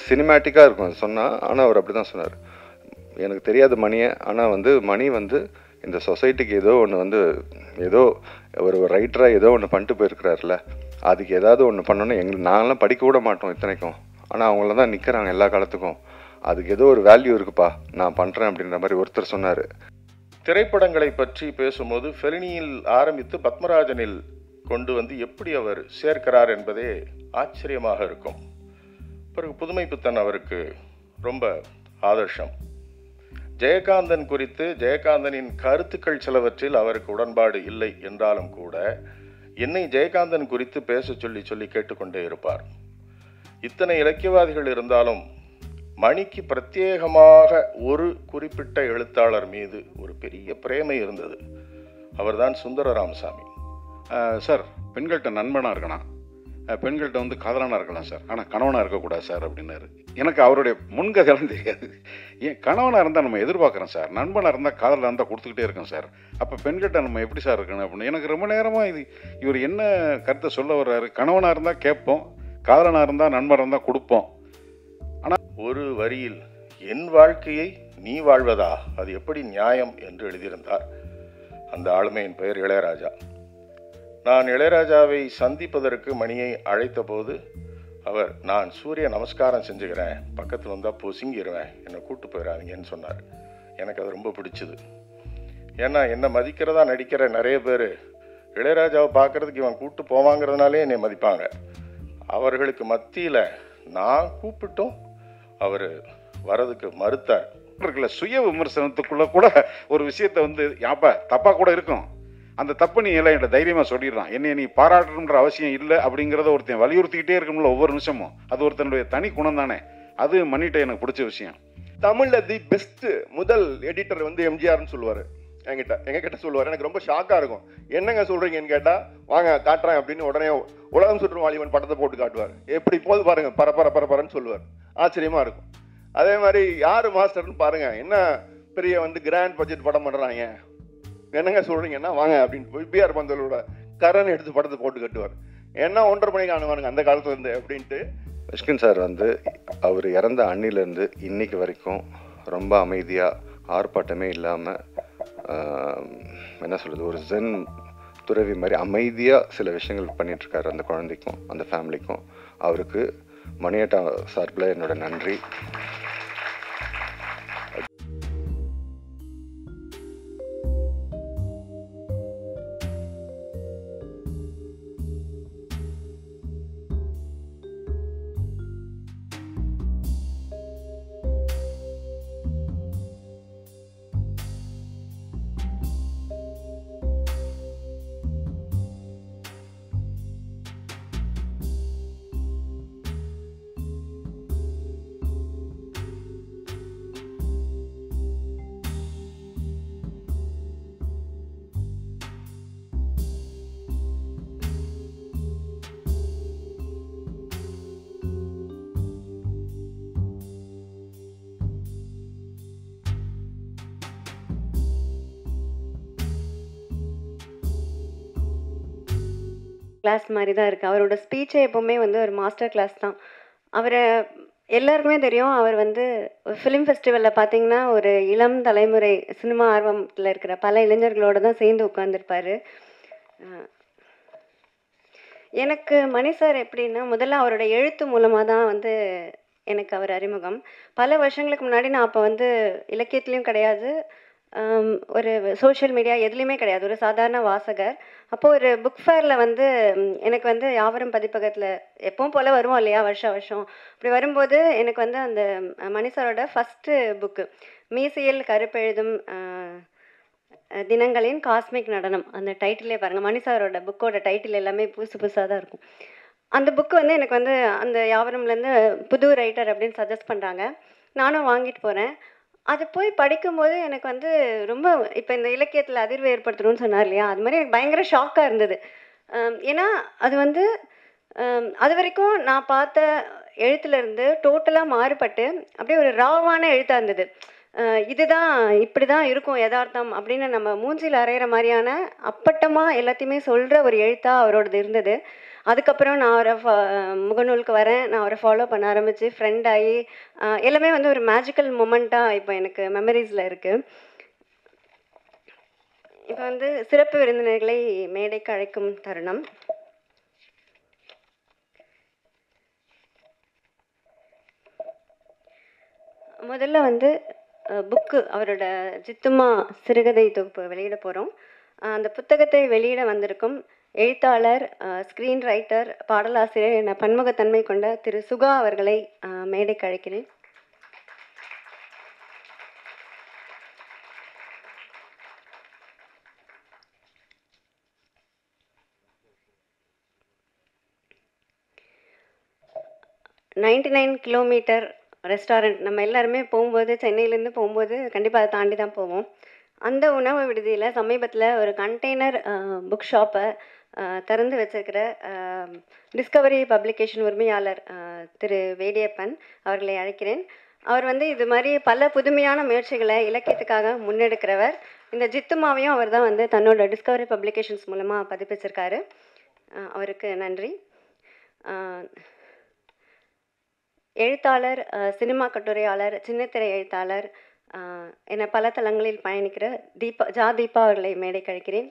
சினிமேட்டிக்காக இருக்கும் அது சொன்னால். ஆனால் அவர் அப்படி தான் சொன்னார். எனக்கு தெரியாது மணியை, ஆனால் வந்து மணி வந்து இந்த சொசைட்டிக்கு ஏதோ ஒன்று வந்து ஏதோ ஒரு ரைட்டராக ஏதோ ஒன்று பண்ணிட்டு போயிருக்கிறாருல, அதுக்கு ஏதாவது ஒன்று பண்ணணும். நாங்களாம் படிக்க கூட மாட்டோம் இத்தனைக்கும், ஆனால் அவங்கள தான் நிற்கிறாங்க எல்லா காலத்துக்கும். அதுக்கு ஏதோ ஒரு வேல்யூ இருக்குப்பா, நான் பண்ணுறேன் அப்படின்ற மாதிரி ஒருத்தர் சொன்னார். திரைப்படங்களை பற்றி பேசும்போது ஃபெலினியில் ஆரம்பித்து பத்மராஜனில் கொண்டு வந்து எப்படி அவர் சேர்க்கிறார் என்பதே ஆச்சரியமாக இருக்கும். பிறகு புதுமைப்பித்தன் அவருக்கு ரொம்ப ஆதர்ஷம். ஜெயகாந்தன் குறித்து ஜெயகாந்தனின் கருத்துக்கள் சிலவற்றில் அவருக்கு உடன்பாடு இல்லை என்றாலும் கூட என்னை ஜெயகாந்தன் குறித்து பேச சொல்லி சொல்லி கேட்டுக்கொண்டே இருப்பார். இத்தனை இலக்கியவாதிகள் இருந்தாலும் மணிக்கு பிரத்யேகமாக ஒரு குறிப்பிட்ட எழுத்தாளர் மீது ஒரு பெரிய பிரேமை இருந்தது. அவர்தான் சுந்தர ராமசாமி. சார், பெண்கள்கிட்ட நண்பனாக இருக்கணும், பெண்கள்கிட்ட வந்து காதலனாக இருக்கலாம் சார், ஆனால் கணவனாக இருக்கக்கூடாது சார் அப்படின்னாரு. எனக்கு அவருடைய முன்கதையெல்லாம் தெரியாது. ஏன் கணவனாக இருந்தால் நம்ம எதிர்பார்க்குறோம் சார், நண்பனாக இருந்தால் காதலாக இருந்தால் கொடுத்துக்கிட்டே இருக்கோம் சார், அப்போ பெண்கிட்ட நம்ம எப்படி சார் இருக்கணும் அப்படின்னு எனக்கு ரொம்ப நேரமாக இவர் என்ன கருத்தை சொல்ல வர்றாரு. கணவனாக இருந்தால் கேட்போம், காதலனாக இருந்தால் நண்பனாக இருந்தால் கொடுப்போம். ஆனால் ஒரு வரியில் என் வாழ்க்கையை நீ வாழ்வதா, அது எப்படி நியாயம் என்று எழுதியிருந்தார். அந்த ஆளுமையின் பெயர் இளையராஜா. நான் இளையராஜாவை சந்திப்பதற்கு மணியை அழைத்த போது அவர், நான் சூரிய நமஸ்காரம் செஞ்சுக்கிறேன், பக்கத்தில் வந்தால் பொசுங்கிடுவேன், என்னை கூப்பிட்டு போயிடாதீங்கன்னு சொன்னார். எனக்கு அது ரொம்ப பிடிச்சிது. ஏன்னா என்னை மதிக்கிறதா நடிக்கிற நிறைய பேர் இளையராஜாவை பார்க்குறதுக்கு இவன் கூப்பிட்டு போவாங்கிறதுனாலே என்னை மதிப்பாங்க. அவர்களுக்கு மத்தியில் நான் கூப்பிட்டும் அவர் வரதுக்கு மறுத்தார். இருக்குல்ல, சுய விமர்சனத்துக்குள்ளே கூட ஒரு விஷயத்தை வந்து யாப்பா தப்பாக கூட இருக்கும், அந்த தப்பு நீ எல்லாம் என்கிட்ட தைரியமாக சொல்லிடுறான், என்னை நீ பாராட்டணுன்ற அவசியம் இல்லை அப்படிங்கிறத ஒருத்தன் வலியுறுத்திக்கிட்டே இருக்கணும்ல ஒவ்வொரு நிமிஷமும். அது ஒருத்தனுடைய தனி குணம் தானே. அது மணிகிட்ட எனக்கு பிடிச்ச விஷயம். தமிழ்ல தி பெஸ்ட் முதல் எடிட்டர் வந்து எம்ஜிஆர்னு சொல்லுவார். எங்ககிட்ட சொல்லுவார். எனக்கு ரொம்ப ஷாக்காக இருக்கும். என்னங்க சொல்கிறீங்கன்னு கேட்டால், வாங்க காட்டுறேன் அப்படின்னு உடனே உலகம் சுற்றும் வாலிபன் படத்தை போட்டு காட்டுவார். எப்படி போது பாருங்க, பரப்பரன்னு சொல்லுவார். ஆச்சரியமாக இருக்கும். அதே மாதிரி யார் மாஸ்டர்னு பாருங்க, என்ன பெரிய வந்து கிராண்ட் பட்ஜெட் படம் பண்ணுறாங்க, என்னங்க சொல்கிறீங்கன்னா வாங்க அப்படின்னு பிஆர் பந்தலோட கரண் எடுத்து படத்தை போட்டு கட்டுவார். என்ன 1.5 மணிக்கு ஆனுவானுங்க அந்த காலத்துல இருந்து அப்படின்ட்டு. மிஷ்கின் சார் வந்து அவர் இறந்த அன்னிலேருந்து இன்னைக்கு வரைக்கும் ரொம்ப அமைதியாக, ஆர்ப்பாட்டமே இல்லாமல், என்ன சொல்கிறது, ஒரு ஜென் துறவி மாதிரி அமைதியாக சில விஷயங்கள் பண்ணிகிட்ருக்காரு அந்த குழந்தைக்கும் அந்த ஃபேமிலிக்கும். அவருக்கு மணியட்டா சார்பில் என்னோட நன்றி. கிளாஸ் மாதிரி தான் இருக்குது. அவரோட ஸ்பீச்சே எப்போவுமே வந்து ஒரு மாஸ்டர் கிளாஸ் தான். அவரை எல்லாருக்குமே தெரியும். அவர் வந்து ஃபிலிம் ஃபெஸ்டிவலில் பார்த்தீங்கன்னா ஒரு இளம் தலைமுறை சினிமா ஆர்வத்தில் இருக்கிற பல இளைஞர்களோடு தான் சேர்ந்து உட்காந்துருப்பார். எனக்கு மணி சார் எப்படின்னா, முதல்ல அவரோட எழுத்து மூலமாக தான் வந்து எனக்கு அவர் அறிமுகம். பல வருஷங்களுக்கு முன்னாடி நான் அப்போ வந்து இலக்கியத்துலேயும் கிடையாது, ஒரு சோஷியல் மீடியா எதுலேயுமே கிடையாது, ஒரு சாதாரண வாசகர். அப்போது ஒரு புக் ஃபேரில் வந்து எனக்கு வந்து யாவரும் பதிப்பகத்தில் எப்பவும் போல் வருவோம் இல்லையா, வருஷம் அப்படி வரும்போது எனக்கு வந்து அந்த மணி சாரோட ஃபஸ்ட்டு புக்கு மீசையில் கருப்பெழுதும் தினங்களின் காஸ்மிக் நடனம், அந்த டைட்டிலே பாருங்கள், மணி சாரோட புக்கோட டைட்டில் எல்லாமே புதுசாக தான் இருக்கும். அந்த புக்கு வந்து எனக்கு வந்து அந்த யாவரம்லேருந்து புது ரைட்டர் அப்படின்னு சஜஸ்ட் பண்ணுறாங்க. நானும் வாங்கிட்டு போகிறேன். அது போய் படிக்கும்போது எனக்கு வந்து ரொம்ப, இப்போ இந்த இலக்கியத்தில் அதிர்வு ஏற்படுத்தணும்னு சொன்னார் இல்லையா, அது மாதிரி எனக்கு பயங்கர ஷாக்காக இருந்தது. ஏன்னா அது வந்து அது வரைக்கும் நான் பார்த்த எழுத்துலேருந்து டோட்டலாக மாறுபட்டு அப்படியே ஒரு ராவான எழுத்தாக இருந்தது. இதுதான் இப்படி தான் இருக்கும் யதார்த்தம் அப்படின்னு நம்ம மூஞ்சில் அரைகிற மாதிரியான அப்பட்டமாக எல்லாத்தையுமே சொல்கிற ஒரு எழுத்தாக அவரோடது இருந்தது. அதுக்கப்புறம் நான் அவரை முகநூலுக்கு வரேன், நான் அவரை ஃபாலோ பண்ண ஆரம்பித்து ஃப்ரெண்ட் ஆகி எல்லாமே வந்து ஒரு மேஜிக்கல் மூமெண்ட்டாக இப்போ எனக்கு மெமரிஸில் இருக்குது. இப்போ வந்து சிறப்பு விருந்தினர்களை மேடைக்கு அழைக்கும் தருணம். முதல்ல வந்து புக்கு அவரோட ஜித்துமா சிறுகதை தொகுப்பு வெளியிட போகிறோம். அந்த புத்தகத்தை வெளியிட வந்திருக்கும் எழுத்தாளர், ஸ்க்ரீன் ரைட்டர், பாடலாசிரியர் என பன்முகத்தன்மை கொண்ட திரு சுகா அவர்களை மேடைக்கு அழைக்கிறேன். நைன்டி 99 கிலோமீட்டர் ரெஸ்டாரண்ட் நம்ம எல்லாருமே போகும்போது, சென்னையிலேருந்து போகும்போது கண்டிப்பாக அதை தாண்டி தான் போவோம். அந்த உணவு விடுதியில் சமீபத்தில் ஒரு கண்டெய்னர் புக் ஷாப்பை திறந்து வச்சிருக்கிற டிஸ்கவரி பப்ளிகேஷன் உரிமையாளர் திரு வேடியப்பன் அவர்களை அழைக்கிறேன். அவர் வந்து இது மாதிரி பல புதுமையான முயற்சிகளை இலக்கியத்துக்காக முன்னெடுக்கிறவர். இந்த ஜித்துமாவையும் அவர் தான் வந்து தன்னோட டிஸ்கவரி பப்ளிகேஷன்ஸ் மூலமாக பதிப்பிச்சிருக்காரு. அவருக்கு நன்றி. எழுத்தாளர், சினிமா கட்டுரையாளர், சின்னத்திரை எழுத்தாளர் என பல தளங்களில் பயணிக்கிற தீபா அவர்களை மேடை கழிக்கிறேன்.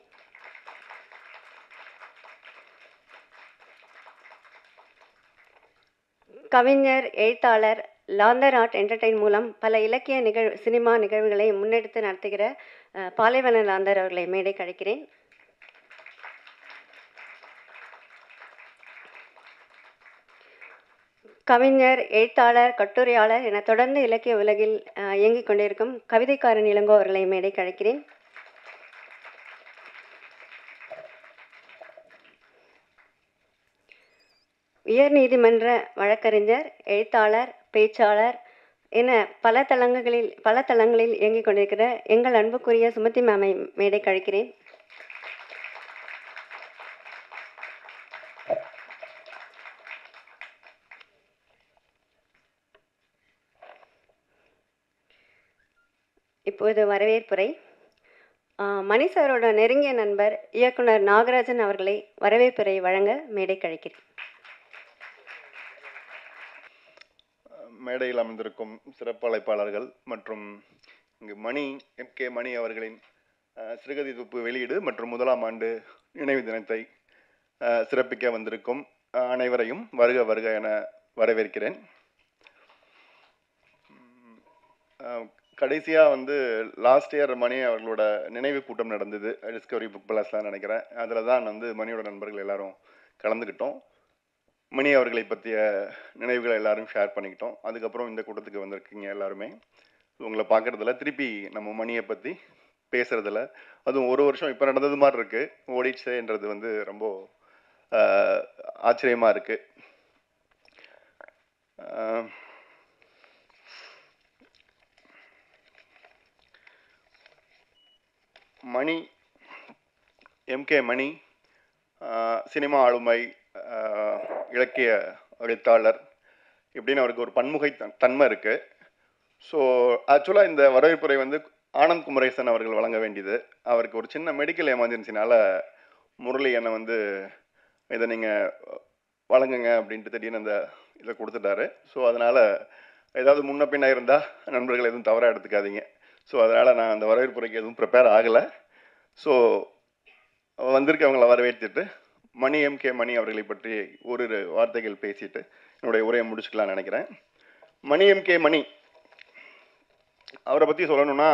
கவிஞர், எழுத்தாளர், லாந்தர் ஆர்ட் என்டர்டெயின் மூலம் பல இலக்கிய சினிமா நிகழ்வுகளை முன்னெடுத்து நடத்துகிற பாலைவன லாந்தர் அவர்களை மேடை கழிக்கிறேன். கவிஞர், எழுத்தாளர், கட்டுரையாளர் என தொடர்ந்து இலக்கிய உலகில் இயங்கிக் கொண்டிருக்கும் கவிதைக்காரன் இளங்கோ அவர்களை மேடைக்கு அழைக்கிறேன். உயர் நீதிமன்ற வழக்கறிஞர், எழுத்தாளர், பேச்சாளர் என பல தளங்களில் இயங்கிக் கொண்டிருக்கிற எங்கள் அன்புக்குரிய சுமதி மேமை மேடைக்கு அழைக்கிறேன். இப்போது வரவேற்புரை. மணி சாரோட நெருங்கிய நண்பர் இயக்குனர் நாகராஜன் அவர்களை வரவேற்புரை வழங்க மேடை கழிக்கிறேன். மேடையில் அமர்ந்திருக்கும் சிறப்பு அழைப்பாளர்கள் மற்றும் இங்கு எம்கே மணி அவர்களின் சிறுகதை தொகுப்பு வெளியீடு மற்றும் 1ஆம் ஆண்டு நினைவு தினத்தை சிறப்பிக்க வந்திருக்கும் அனைவரையும் வருக வருக என வரவேற்கிறேன். கடைசியாக வந்து லாஸ்ட் இயர் மணி அவர்களோட நினைவு கூட்டம் நடந்தது, டிஸ்கவரி புக் பிளாஸ்லாம் நினைக்கிறேன். அதில் தான் வந்து மணியோட நண்பர்கள் எல்லாரும் கலந்துக்கிட்டோம். மணி அவர்களை பற்றிய நினைவுகளை எல்லாரும் ஷேர் பண்ணிக்கிட்டோம். அதுக்கப்புறம் இந்த கூட்டத்துக்கு வந்திருக்கீங்க எல்லாருமே. உங்களை பார்க்குறதுல திருப்பி நம்ம மணியை பற்றி பேசுகிறதுல அதுவும் ஒரு வருஷம் இப்போ நடந்தது மாதிரி இருக்குது, ஓடிச்சேன்றது வந்து ரொம்ப ஆச்சரியமாக இருக்குது. மணி, எம்கே மணி சினிமா ஆளுமை, இலக்கிய எழுத்தாளர் இப்படின்னு அவருக்கு ஒரு பன்முகை தன்மை இருக்குது. ஸோ ஆக்சுவலாக இந்த வரவேற்புரை வந்து ஆனந்த் குமரேசன் அவர்கள் வழங்க வேண்டியது. அவருக்கு ஒரு சின்ன மெடிக்கல் எமர்ஜென்சினால முரளி என்னை வந்து இதை நீங்கள் வழங்குங்க அப்படின்ட்டு திடீர்னு அந்த இதை கொடுத்துட்டாரு. ஸோ அதனால் ஏதாவது முன்ன பின்ன இருந்தால் நண்பர்கள் எதுவும் தவறாக எடுத்துக்காதீங்க. ஸோ அதனால் நான் அந்த வரவேற்புரைக்கு எதுவும் ப்ரிப்பேர் ஆகலை. ஸோ வந்திருக்கவங்களை வரவேற்றுட்டு எம்கே மணி அவர்களை பற்றி ஒரு வார்த்தைகள் பேசிட்டு என்னுடைய உரையை முடிச்சுக்கலாம்னு நினைக்கிறேன். எம்கே மணி அவரை பற்றி சொல்லணும்னா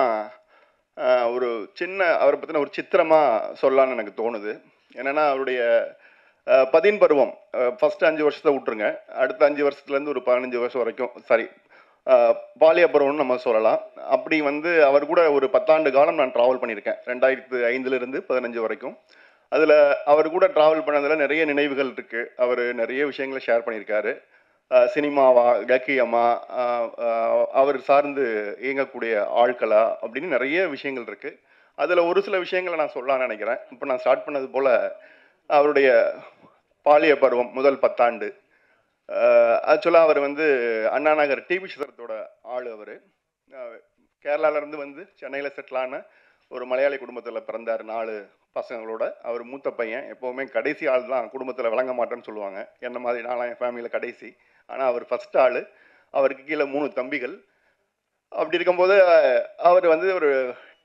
அவரை பற்றின ஒரு சித்திரமாக சொல்லலான்னு எனக்கு தோணுது. என்னென்னா அவருடைய பதின் பருவம் ஃபஸ்ட்டு 5 வருஷத்தை விட்டுருங்க, அடுத்த 5 வருஷத்துலேருந்து ஒரு 15 வருஷம் வரைக்கும், பாலிய பருவம்னு நம்ம சொல்லலாம். அப்படி வந்து அவர் கூட ஒரு 10 ஆண்டு காலம் நான் ட்ராவல் பண்ணியிருக்கேன், 2005லிருந்து 15 வரைக்கும். அதில் அவர் கூட ட்ராவல் பண்ணதில் நிறைய நினைவுகள் இருக்குது. அவர் நிறைய விஷயங்களை ஷேர் பண்ணியிருக்காரு. சினிமாவா, இலக்கியமா, அவர் சார்ந்து இயங்கக்கூடிய ஆட்களா அப்படின்னு நிறைய விஷயங்கள் இருக்குது. அதில் ஒரு சில விஷயங்களை நான் சொல்லலாம்னு நினைக்கிறேன். இப்போ நான் ஸ்டார்ட் பண்ணது போல் அவருடைய பாலிய பருவம் முதல் 10 ஆண்டு. ஆக்சுவலாக அவர் வந்து அண்ணா நகர் டிவி சித்திரத்தோட ஆள். அவர் கேரளாவிலேருந்து வந்து சென்னையில் செட்டிலான ஒரு மலையாளி குடும்பத்தில் பிறந்தார், 4 பசங்களோட. அவர் மூத்த பையன். எப்போவுமே கடைசி ஆள் தான் குடும்பத்தில் விளங்க மாட்டேன்னு சொல்லுவாங்க. என்ன மாதிரி நான்லாம் என் ஃபேமிலியில் கடைசி. ஆனால் அவர் ஃபர்ஸ்ட் ஆள். அவருக்கு கீழே 3 தம்பிகள். அப்படி இருக்கும்போது அவர் வந்து ஒரு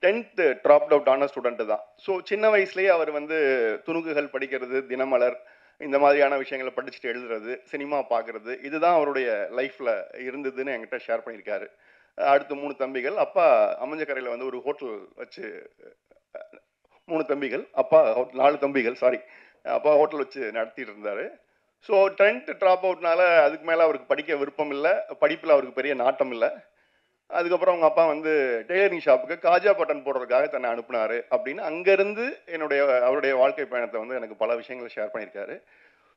10th ட்ராப்ட் அவுட் ஆன ஸ்டூடெண்ட்டு தான். ஸோ சின்ன வயசுலேயே அவர் வந்து துணுக்குகள் படிக்கிறது, தினமலர், இந்த மாதிரியான விஷயங்களை படிச்சுட்டு எழுதுறது, சினிமா பார்க்குறது, இதுதான் அவருடைய லைஃப்பில் இருந்ததுன்னு என்கிட்ட ஷேர் பண்ணியிருக்காரு. அடுத்து 3 தம்பிகள். அப்பா அம்மஞ்சக்கரையில் வந்து ஒரு ஹோட்டல் வச்சு 3 தம்பிகள், அப்பா 4 தம்பிகள், சாரி, அப்பா ஹோட்டல் வச்சு நடத்திட்டு இருந்தார். ஸோ 10th ட்ராப் அவுட்னால அதுக்கு மேலே அவருக்கு படிக்க விருப்பம் இல்லை, படிப்பில் அவருக்கு பெரிய நாட்டம் இல்லை. அதுக்கப்புறம் அவங்க அப்பா வந்து டெய்லரிங் ஷாப்புக்கு காஜா பட்டன் போடுறதுக்காக தன்னை அனுப்புனாரு அப்படின்னு அங்கேருந்து அவருடைய வாழ்க்கை பயணத்தை வந்து எனக்கு பல விஷயங்களை ஷேர் பண்ணியிருக்காரு.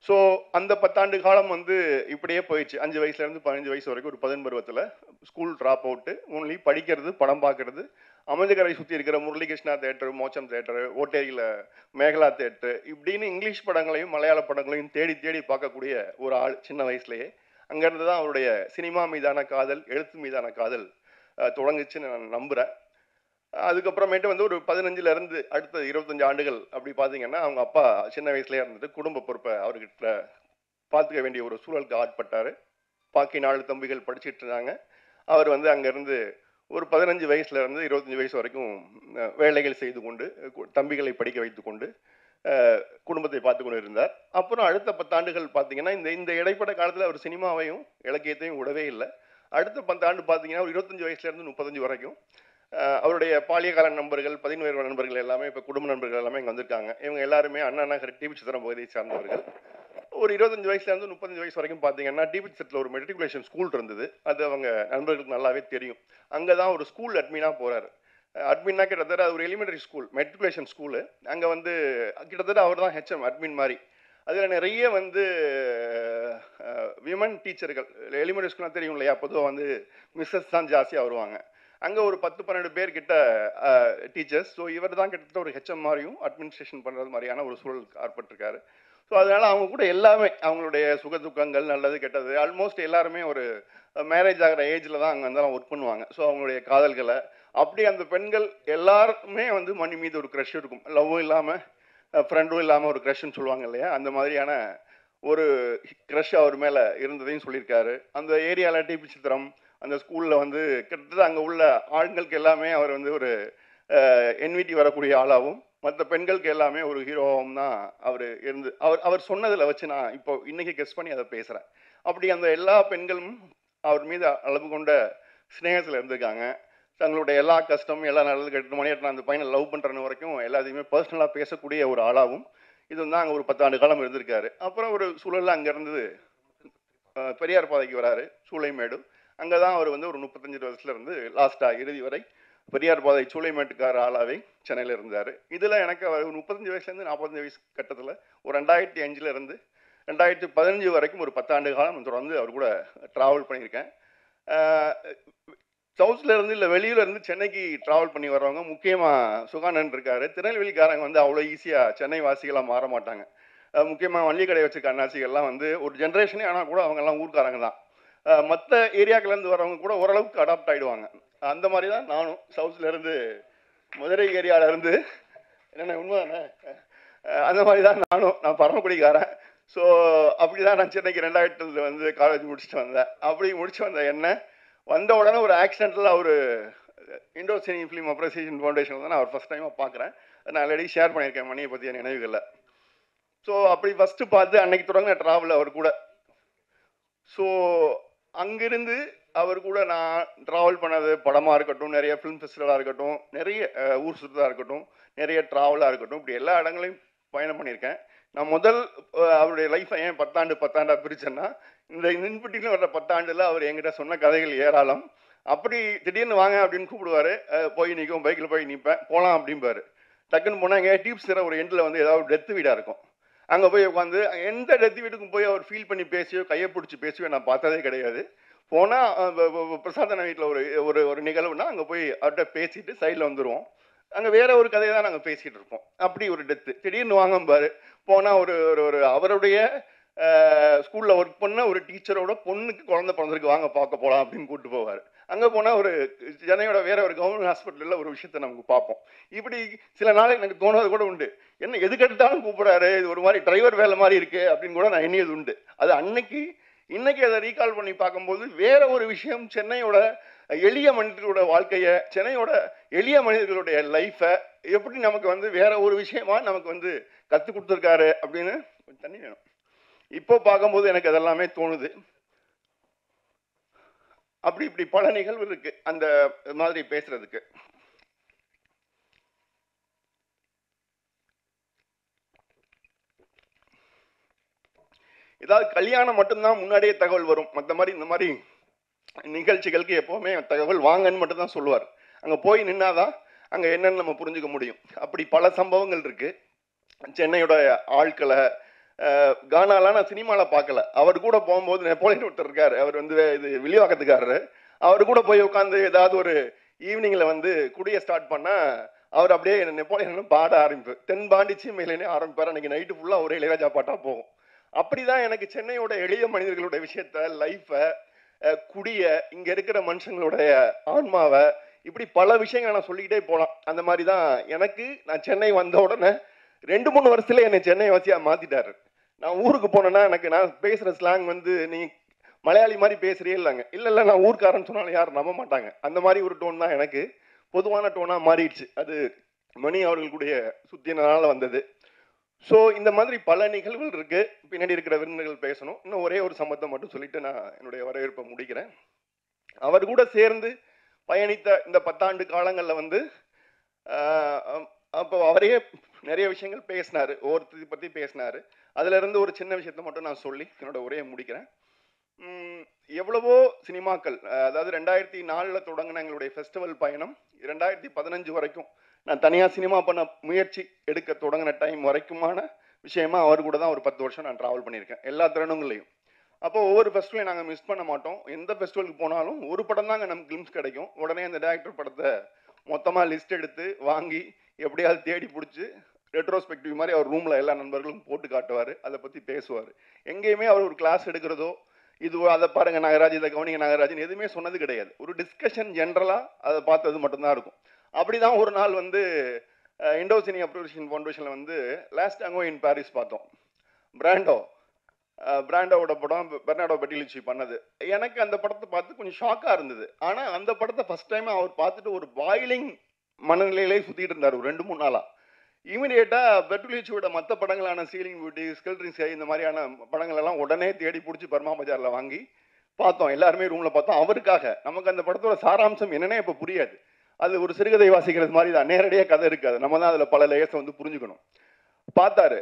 ஸோ அந்த 10 ஆண்டு காலம் வந்து இப்படியே போயிடுச்சு. 5 வயசுலேருந்து 15 வயசு வரைக்கும் ஒரு 10 பருவத்தில் ஸ்கூல் ட்ராப் அவுட்டு, ஒன்லி படிக்கிறது, படம் பார்க்கறது. அமிர்தகரை சுற்றி இருக்கிற முரளிகிருஷ்ணா தேட்டரு, மோச்சம் தேட்டரு, ஓட்டேரியில் மேகலா தேட்டரு, இப்படின்னு இங்கிலீஷ் படங்களையும் மலையாள படங்களையும் தேடி தேடி பார்க்கக்கூடிய ஒரு ஆள் சின்ன வயசுலேயே. அங்கேருந்து தான் அவருடைய சினிமா மீதான காதல், எழுத்து மீதான காதல் தொடங்குச்சுன்னு நான் நம்புகிறேன். அதுக்கப்புறமேட்டு வந்து ஒரு 15லேருந்து அடுத்த 25 ஆண்டுகள் அப்படி பார்த்தீங்கன்னா அவங்க அப்பா சின்ன வயசுலேயே இருந்துட்டு குடும்ப பொறுப்பை அவர்கிட்ட பார்த்துக்க வேண்டிய ஒரு சூழலுக்கு ஆட்பட்டார். பாக்கி 4 தம்பிகள் படிச்சுட்டு இருந்தாங்க. அவர் வந்து அங்கேருந்து ஒரு 15 வயசுலேருந்து 25 வயசு வரைக்கும் வேலைகள் செய்து கொண்டு தம்பிகளை படிக்க வைத்து கொண்டு குடும்பத்தை பார்த்து கொண்டு இருந்தார். அப்புறம் அடுத்த 10 ஆண்டுகள் பார்த்தீங்கன்னா இந்த இடைப்பட்ட காலத்தில் அவர் சினிமாவையும் இலக்கியத்தையும் விடவே இல்லை. அடுத்த 10 ஆண்டு பார்த்தீங்கன்னா ஒரு 25 வயசுலேருந்து 35 வரைக்கும் அவருடைய பாலியகால நண்பர்கள், 17 நண்பர்கள் எல்லாமே இப்போ குடும்ப நண்பர்கள் எல்லாமே இங்கே வந்திருக்காங்க. இவங்க எல்லாருமே அண்ணா நகர் டிபி சித்திரம் பகுதியை சார்ந்தவர்கள். ஒரு 25 வயசுலேருந்து 35 வயசு வரைக்கும் பார்த்தீங்கன்னா டிபி சித்திரத்தில் ஒரு மெட்ரிகுலேஷன் ஸ்கூல் இருந்தது. அது அவங்க நண்பர்களுக்கு நல்லாவே தெரியும். அங்கே தான் ஒரு ஸ்கூல் அட்மினாக போகிறார். அட்மின்னா கிட்டத்தட்ட அது ஒரு எலிமெண்டரி ஸ்கூல், மெட்ரிகுலேஷன் ஸ்கூலு. அங்கே வந்து கிட்டத்தட்ட அவர் தான் ஹெச்எம், அட்மின் மாதிரி. அதில் நிறைய வந்து விமன் டீச்சர்கள், எலிமெண்டரி ஸ்கூல்லாம் தெரியும் இல்லையா, பொதுவாக வந்து மிஸ்ஸஸ் தான் ஜாஸ்தியாக வருவாங்க. அங்கே ஒரு 10-12 பேர் கிட்ட டீச்சர்ஸ். ஸோ இவர் தான் கிட்டத்தட்ட ஒரு ஹெச்எம் மாதிரியும் அட்மினிஸ்ட்ரேஷன் பண்ணுறது மாதிரியான ஒரு சூழல் ஏற்பட்டிருக்காரு. ஸோ அதனால் அவங்க கூட எல்லாமே அவங்களுடைய சுக துக்கங்கள், நல்லது கெட்டது, ஆல்மோஸ்ட் எல்லாருமே ஒரு மேரேஜ் ஆகிற ஏஜில் தான் அங்கே வந்து ஒர்க் பண்ணுவாங்க. ஸோ அவங்களுடைய காதல்களை அப்படி அந்த பெண்கள் எல்லாருமே வந்து மணி மீது ஒரு க்ரஷ் இருக்கும். லவ்வும் இல்லாமல் ஃப்ரெண்டும் இல்லாமல் ஒரு க்ரஷ்ன்னு சொல்லுவாங்க இல்லையா, அந்த மாதிரியான ஒரு க்ரஷ் அவர் மேலே இருந்ததையும் சொல்லியிருக்காரு. அந்த ஏரியாவில் டிபி சித்திரம் அந்த ஸ்கூலில் வந்து கிட்டத்தட்ட அங்கே உள்ள ஆண்களுக்கு எல்லாமே அவர் வந்து ஒரு என்விடி வரக்கூடிய ஆளாகவும், மற்ற பெண்களுக்கு எல்லாமே ஒரு ஹீரோவும் தான் அவர் இருந்து அவர் சொன்னதில் வச்சு நான் இப்போ இன்னைக்கு கெஸ் பண்ணி அதை பேசுகிறேன். அப்படி அந்த எல்லா பெண்களும் அவர் மீது அளவு கொண்ட ஸ்னேகத்தில் இருந்திருக்காங்க. தங்களுடைய எல்லா கஷ்டம், எல்லா நல்லது கெட்டு மணியாட்டின அந்த பையனை லவ் பண்ணுறன்னு வரைக்கும் எல்லாத்தையுமே பர்சனலாக பேசக்கூடிய ஒரு ஆளாகவும் இது வந்து அங்கே ஒரு 10 ஆண்டு காலம் இருந்திருக்காரு. அப்புறம் ஒரு சூழலில் அங்கேருந்து பெரியார் பாதைக்கு வராரு, சூளைமேடு. அங்கே தான் அவர் வந்து ஒரு 35 வயசுலேருந்து லாஸ்ட்டாக இறுதி வரை பெரியார் பாதை சூளைமேட்டுக்கார ஆளாவே சென்னையில் இருந்தார். இதில் எனக்கு அவர் 35 வயசுலேருந்து 45 வயசு கட்டத்தில் ஒரு 2005லேருந்து 2015 வரைக்கும் ஒரு 10 ஆண்டு காலம் தொடர்ந்து அவர் கூட ட்ராவல் பண்ணியிருக்கேன். சவுத்லேருந்து இல்லை வெளியிலேருந்து சென்னைக்கு ட்ராவல் பண்ணி வர்றவங்க முக்கியமாக சுகானன் இருக்கார். திருநெல்வேலிக்காரங்க வந்து அவ்வளோ ஈஸியாக சென்னை வாசிகளாக மாற மாட்டாங்க. முக்கியமாக வள்ளி கடை வச்சுருக்க அண்ணாசிகள்லாம் வந்து ஒரு ஜென்ரேஷனே ஆனால் கூட அவங்கெல்லாம் ஊர்க்காரங்க தான். மற்ற ஏரியாக்கள்லேருந்து வரவங்க கூட ஓரளவுக்கு அடாப்ட் ஆகிடுவாங்க. அந்த மாதிரி தான் நானும் சவுத்லேருந்து மதுரை ஏரியாவிலேருந்து என்னென்ன உண்மைதானே, அந்த மாதிரி தான் நான் பரமக்குடிக்காரன். ஸோ அப்படி தான் நான் சென்னைக்கு 2000 வந்து காலேஜ் முடிச்சுட்டு வந்தேன். அப்படி முடிச்சு வந்த என்ன வந்த உடனே ஒரு ஆக்சிடென்ட்டில் அவர் இண்டோ சினி ஃபிலிம் அப்ரிசியேஷன் ஃபவுண்டேஷனில் தான் நான் அவர் ஃபஸ்ட் டைமாக பார்க்குறேன். நான் ஆல்ரெடி ஷேர் பண்ணியிருக்கேன் மணியை பற்றிய நினைவுகளில். ஸோ அப்படி ஃபஸ்ட்டு பார்த்து அன்னைக்கு தொடங்கின ட்ராவல் அவர் கூட. ஸோ அங்கிருந்து அவர் கூட நான் ட்ராவல் பண்ணது படமாக இருக்கட்டும், நிறைய ஃபிலிம் ஃபெஸ்டிவலாக இருக்கட்டும், நிறைய ஊர் சுற்றுலாக இருக்கட்டும், நிறைய ட்ராவலாக இருக்கட்டும், இப்படி எல்லா இடங்களையும் பயணம் பண்ணியிருக்கேன். நான் முதல் அவருடைய லைஃப்பை ஏன் 10 ஆண்டாக பிரிச்சேன்னா, இந்த இன்புட்டின்னு வர்ற 10 ஆண்டில் அவர் என்கிட்ட சொன்ன கதைகள் ஏராளம். அப்படி திடீர்னு வாங்க அப்படின்னு கூப்பிடுவார், போய் நிற்கும், பைக்கில் போய் நிற்பேன், போகலாம் அப்படிம்பார். டக்குன்னு போனால் எங்கள் டிப்ஸ் தர ஒரு எண்டில் வந்து ஏதாவது டெத்து வீடாக இருக்கும். அங்கே போய் உட்காந்து எந்த டெத்து வீட்டுக்கும் போய் அவர் ஃபீல் பண்ணி பேசியோ கையை பிடிச்சி பேசியோ நான் பார்த்ததே கிடையாது. போனால் பிரசாதன வீட்டில் ஒரு நிகழ்வுனா அங்கே போய் அவர்கிட்ட பேசிட்டு சைடில் வந்துடுவோம். அங்கே வேற ஒரு கதையை தான் நாங்கள் பேசிகிட்டு இருப்போம். அப்படி ஒரு டெத்து திடீர்னு வாங்கம்பார். போனால் ஒரு அவருடைய ஸ்கூலில் ஒர்க் பண்ண ஒரு டீச்சரோட பொண்ணுக்கு குழந்தை பிறந்திருக்கு, வாங்க பார்க்க போகலாம் அப்படின்னு கூப்பிட்டு போவார். அங்கே போனால் ஒரு சென்னையோட வேற ஒரு கவர்மெண்ட் ஹாஸ்பிட்டலில் ஒரு விஷயத்த நமக்கு பார்ப்போம். இப்படி சில நாள் எனக்கு தோணுவது கூட உண்டு, என்ன எதுக்கு எடுத்தாலும் கூப்பிடாரு, இது ஒரு மாதிரி டிரைவர் வேலை மாதிரி இருக்கு அப்படின்னு கூட நான் எண்ணியது உண்டு. அது அன்னைக்கு. இன்னைக்கு அதை ரீகால் பண்ணி பார்க்கும்போது வேற ஒரு விஷயம், சென்னையோட எளிய மனிதர்களோட வாழ்க்கையை, சென்னையோட எளிய மனிதர்களுடைய லைஃப்பை எப்படி நமக்கு வந்து வேற ஒரு விஷயமா நமக்கு வந்து கற்றுக் கொடுத்துருக்காரு அப்படின்னு. தண்ணி வேணும். இப்போ பார்க்கும்போது எனக்கு அதெல்லாமே தோணுது. அப்படி இப்படி பல நிகழ்வு இருக்கு அந்த மாதிரி பேசுறதுக்கு. ஏதாவது கல்யாணம் மட்டும்தான் முன்னாடியே தகவல் வரும், மற்ற மாதிரி இந்த மாதிரி நிகழ்ச்சிகளுக்கு எப்பவுமே தகவல் வாங்கன்னு மட்டும் தான் சொல்லுவார். அங்கே போய் நின்னாதான் அங்கே என்னன்னு நம்ம புரிஞ்சுக்க முடியும். அப்படி பல சம்பவங்கள் இருக்கு. சென்னையோட ஆட்களை கானாலாம் நான் சினிமாவில் பார்க்கல. அவர் கூட போகும்போது நெப்போலியன் ஒருத்தர் இருக்காரு, அவர் வந்து இது வில்லிவாக்கத்துக்காரரு. அவர் கூட போய் உட்காந்து ஏதாவது ஒரு ஈவினிங்கில் வந்து குடியை ஸ்டார்ட் பண்ணால் அவர் அப்படியே நெப்போலியன் பாட ஆரம்பிப்பு, தென்பாண்டி சீமையிலேனே ஆரம்பிப்பார். அன்னைக்கு நைட்டு ஃபுல்லாக ஒரே இளையராஜா பாட்டாக போகும். அப்படிதான் எனக்கு சென்னையோட எளிய மனிதர்களுடைய விஷயத்த, லைஃப்பை, குடிய, இங்க இருக்கிற மனுஷங்களுடைய ஆன்மாவை, இப்படி பல விஷயங்கள் நான் சொல்லிக்கிட்டே போகலாம். அந்த மாதிரி தான் எனக்கு. நான் சென்னை வந்த உடனே 2-3 வருஷத்துல என்னை சென்னை வாசியா மாத்திட்டாரு. நான் ஊருக்கு போனேன்னா எனக்கு நான் பேசுற ஸ்லாங் வந்து நீ மலையாளி மாதிரி பேசுறே இல்லைங்க, இல்லை நான் ஊர்க்காரன்னு சொன்னாலும் யாரும் நம்ப மாட்டாங்க. அந்த மாதிரி ஒரு டோன் தான் எனக்கு பொதுவான டோனாக மாறிடுச்சு. அது மணி அவர்களுடைய சுத்தினால வந்தது. ஸோ இந்த மாதிரி பல நிகழ்வுகள் இருக்கு. பின்னாடி இருக்கிற விருந்தினர்கள் பேசணும். இன்னும் ஒரே ஒரு சம்பவத்தை மட்டும் சொல்லிட்டு நான் என்னுடைய வரவேற்பை முடிக்கிறேன். அவர் கூட சேர்ந்து பயணித்த இந்த 10 ஆண்டு காலங்களில் வந்து அப்போ அவரே நிறைய விஷயங்கள் பேசினாரு, ஒவ்வொருத்தரை பற்றி பேசினாரு. அதுல இருந்து ஒரு சின்ன விஷயத்தை மட்டும் நான் சொல்லி என்னோட உரையை முடிக்கிறேன். எவ்வளவோ சினிமாக்கள், அதாவது 2004 தொடங்கின எங்களுடைய ஃபெஸ்டிவல் பயணம் 2015 வரைக்கும் நான் தனியாக சினிமா பண்ண முயற்சி எடுக்க தொடங்கின டைம் வரைக்குமான விஷயமா அவர் கூட தான் ஒரு 10 வருஷம் நான் ட்ராவல் பண்ணியிருக்கேன் எல்லா தருணங்களையும். அப்போ ஒவ்வொரு ஃபெஸ்டிவலையும் நாங்கள் மிஸ் பண்ண மாட்டோம். எந்த ஃபெஸ்டிவலுக்கு போனாலும் ஒரு படம் தாங்க நமக்கு கிளிம்ஸ் கிடைக்கும். உடனே அந்த டேரக்டர் படத்தை மொத்தமாக லிஸ்ட் எடுத்து வாங்கி எப்படியாவது தேடி பிடிச்சி ரெட்ரோஸ்பெக்டிவ் மாதிரி அவர் ரூமில் எல்லா நண்பர்களும் போட்டு காட்டுவார், அதை பற்றி பேசுவார். எங்கேயுமே அவர் ஒரு கிளாஸ் எடுக்கிறதோ இது அதை பாருங்க நாகராஜ், இதை கவனிங்க நாகராஜன் எதுவுமே சொன்னது கிடையாது. ஒரு டிஸ்கஷன் ஜென்ரலாக அதை பார்த்தது மட்டும்தான் இருக்கும். அப்படிதான் ஒரு நாள் வந்து இண்டோசினி அப்ரோவேஷன் ஃபவுண்டேஷனில் வந்து லாஸ்ட் டேங்கோ இன் பாரிஸ் பார்த்தோம். பிராண்டோட படம் பெர்னாடோ பெட்டிலிச்சி பண்ணது. எனக்கு அந்த படத்தை பார்த்து கொஞ்சம் ஷாக்காக இருந்தது. ஆனால் அந்த படத்தை ஃபர்ஸ்ட் டைம் அவர் பார்த்துட்டு ஒரு பாயிலிங் மனநிலையிலே சுற்றிட்டு இருந்தார் ஒரு 2-3 நாளாக. இமீடியட்டாக பெர்டுலிச்சியோட மற்ற படங்களான சீலிங் பியூட்டி, ஸ்கெல்ட்ரிங் சை, இந்த மாதிரியான படங்கள் எல்லாம் உடனே தேடி பிடிச்சி பர்மா பஜாரில் வாங்கி பார்த்தோம். எல்லாருமே ரூமில் பார்த்தோம். அவருக்காக. நமக்கு அந்த படத்தோட சாராம்சம் என்னன்னே இப்போ புரியாது. அது ஒரு சிறுகதை வாசிக்கிறது மாதிரி தான், நேரடியாக கதை இருக்காது. நம்ம தான் அதில் பல லேயர்ஸை வந்து புரிஞ்சுக்கணும். பார்த்தாரு.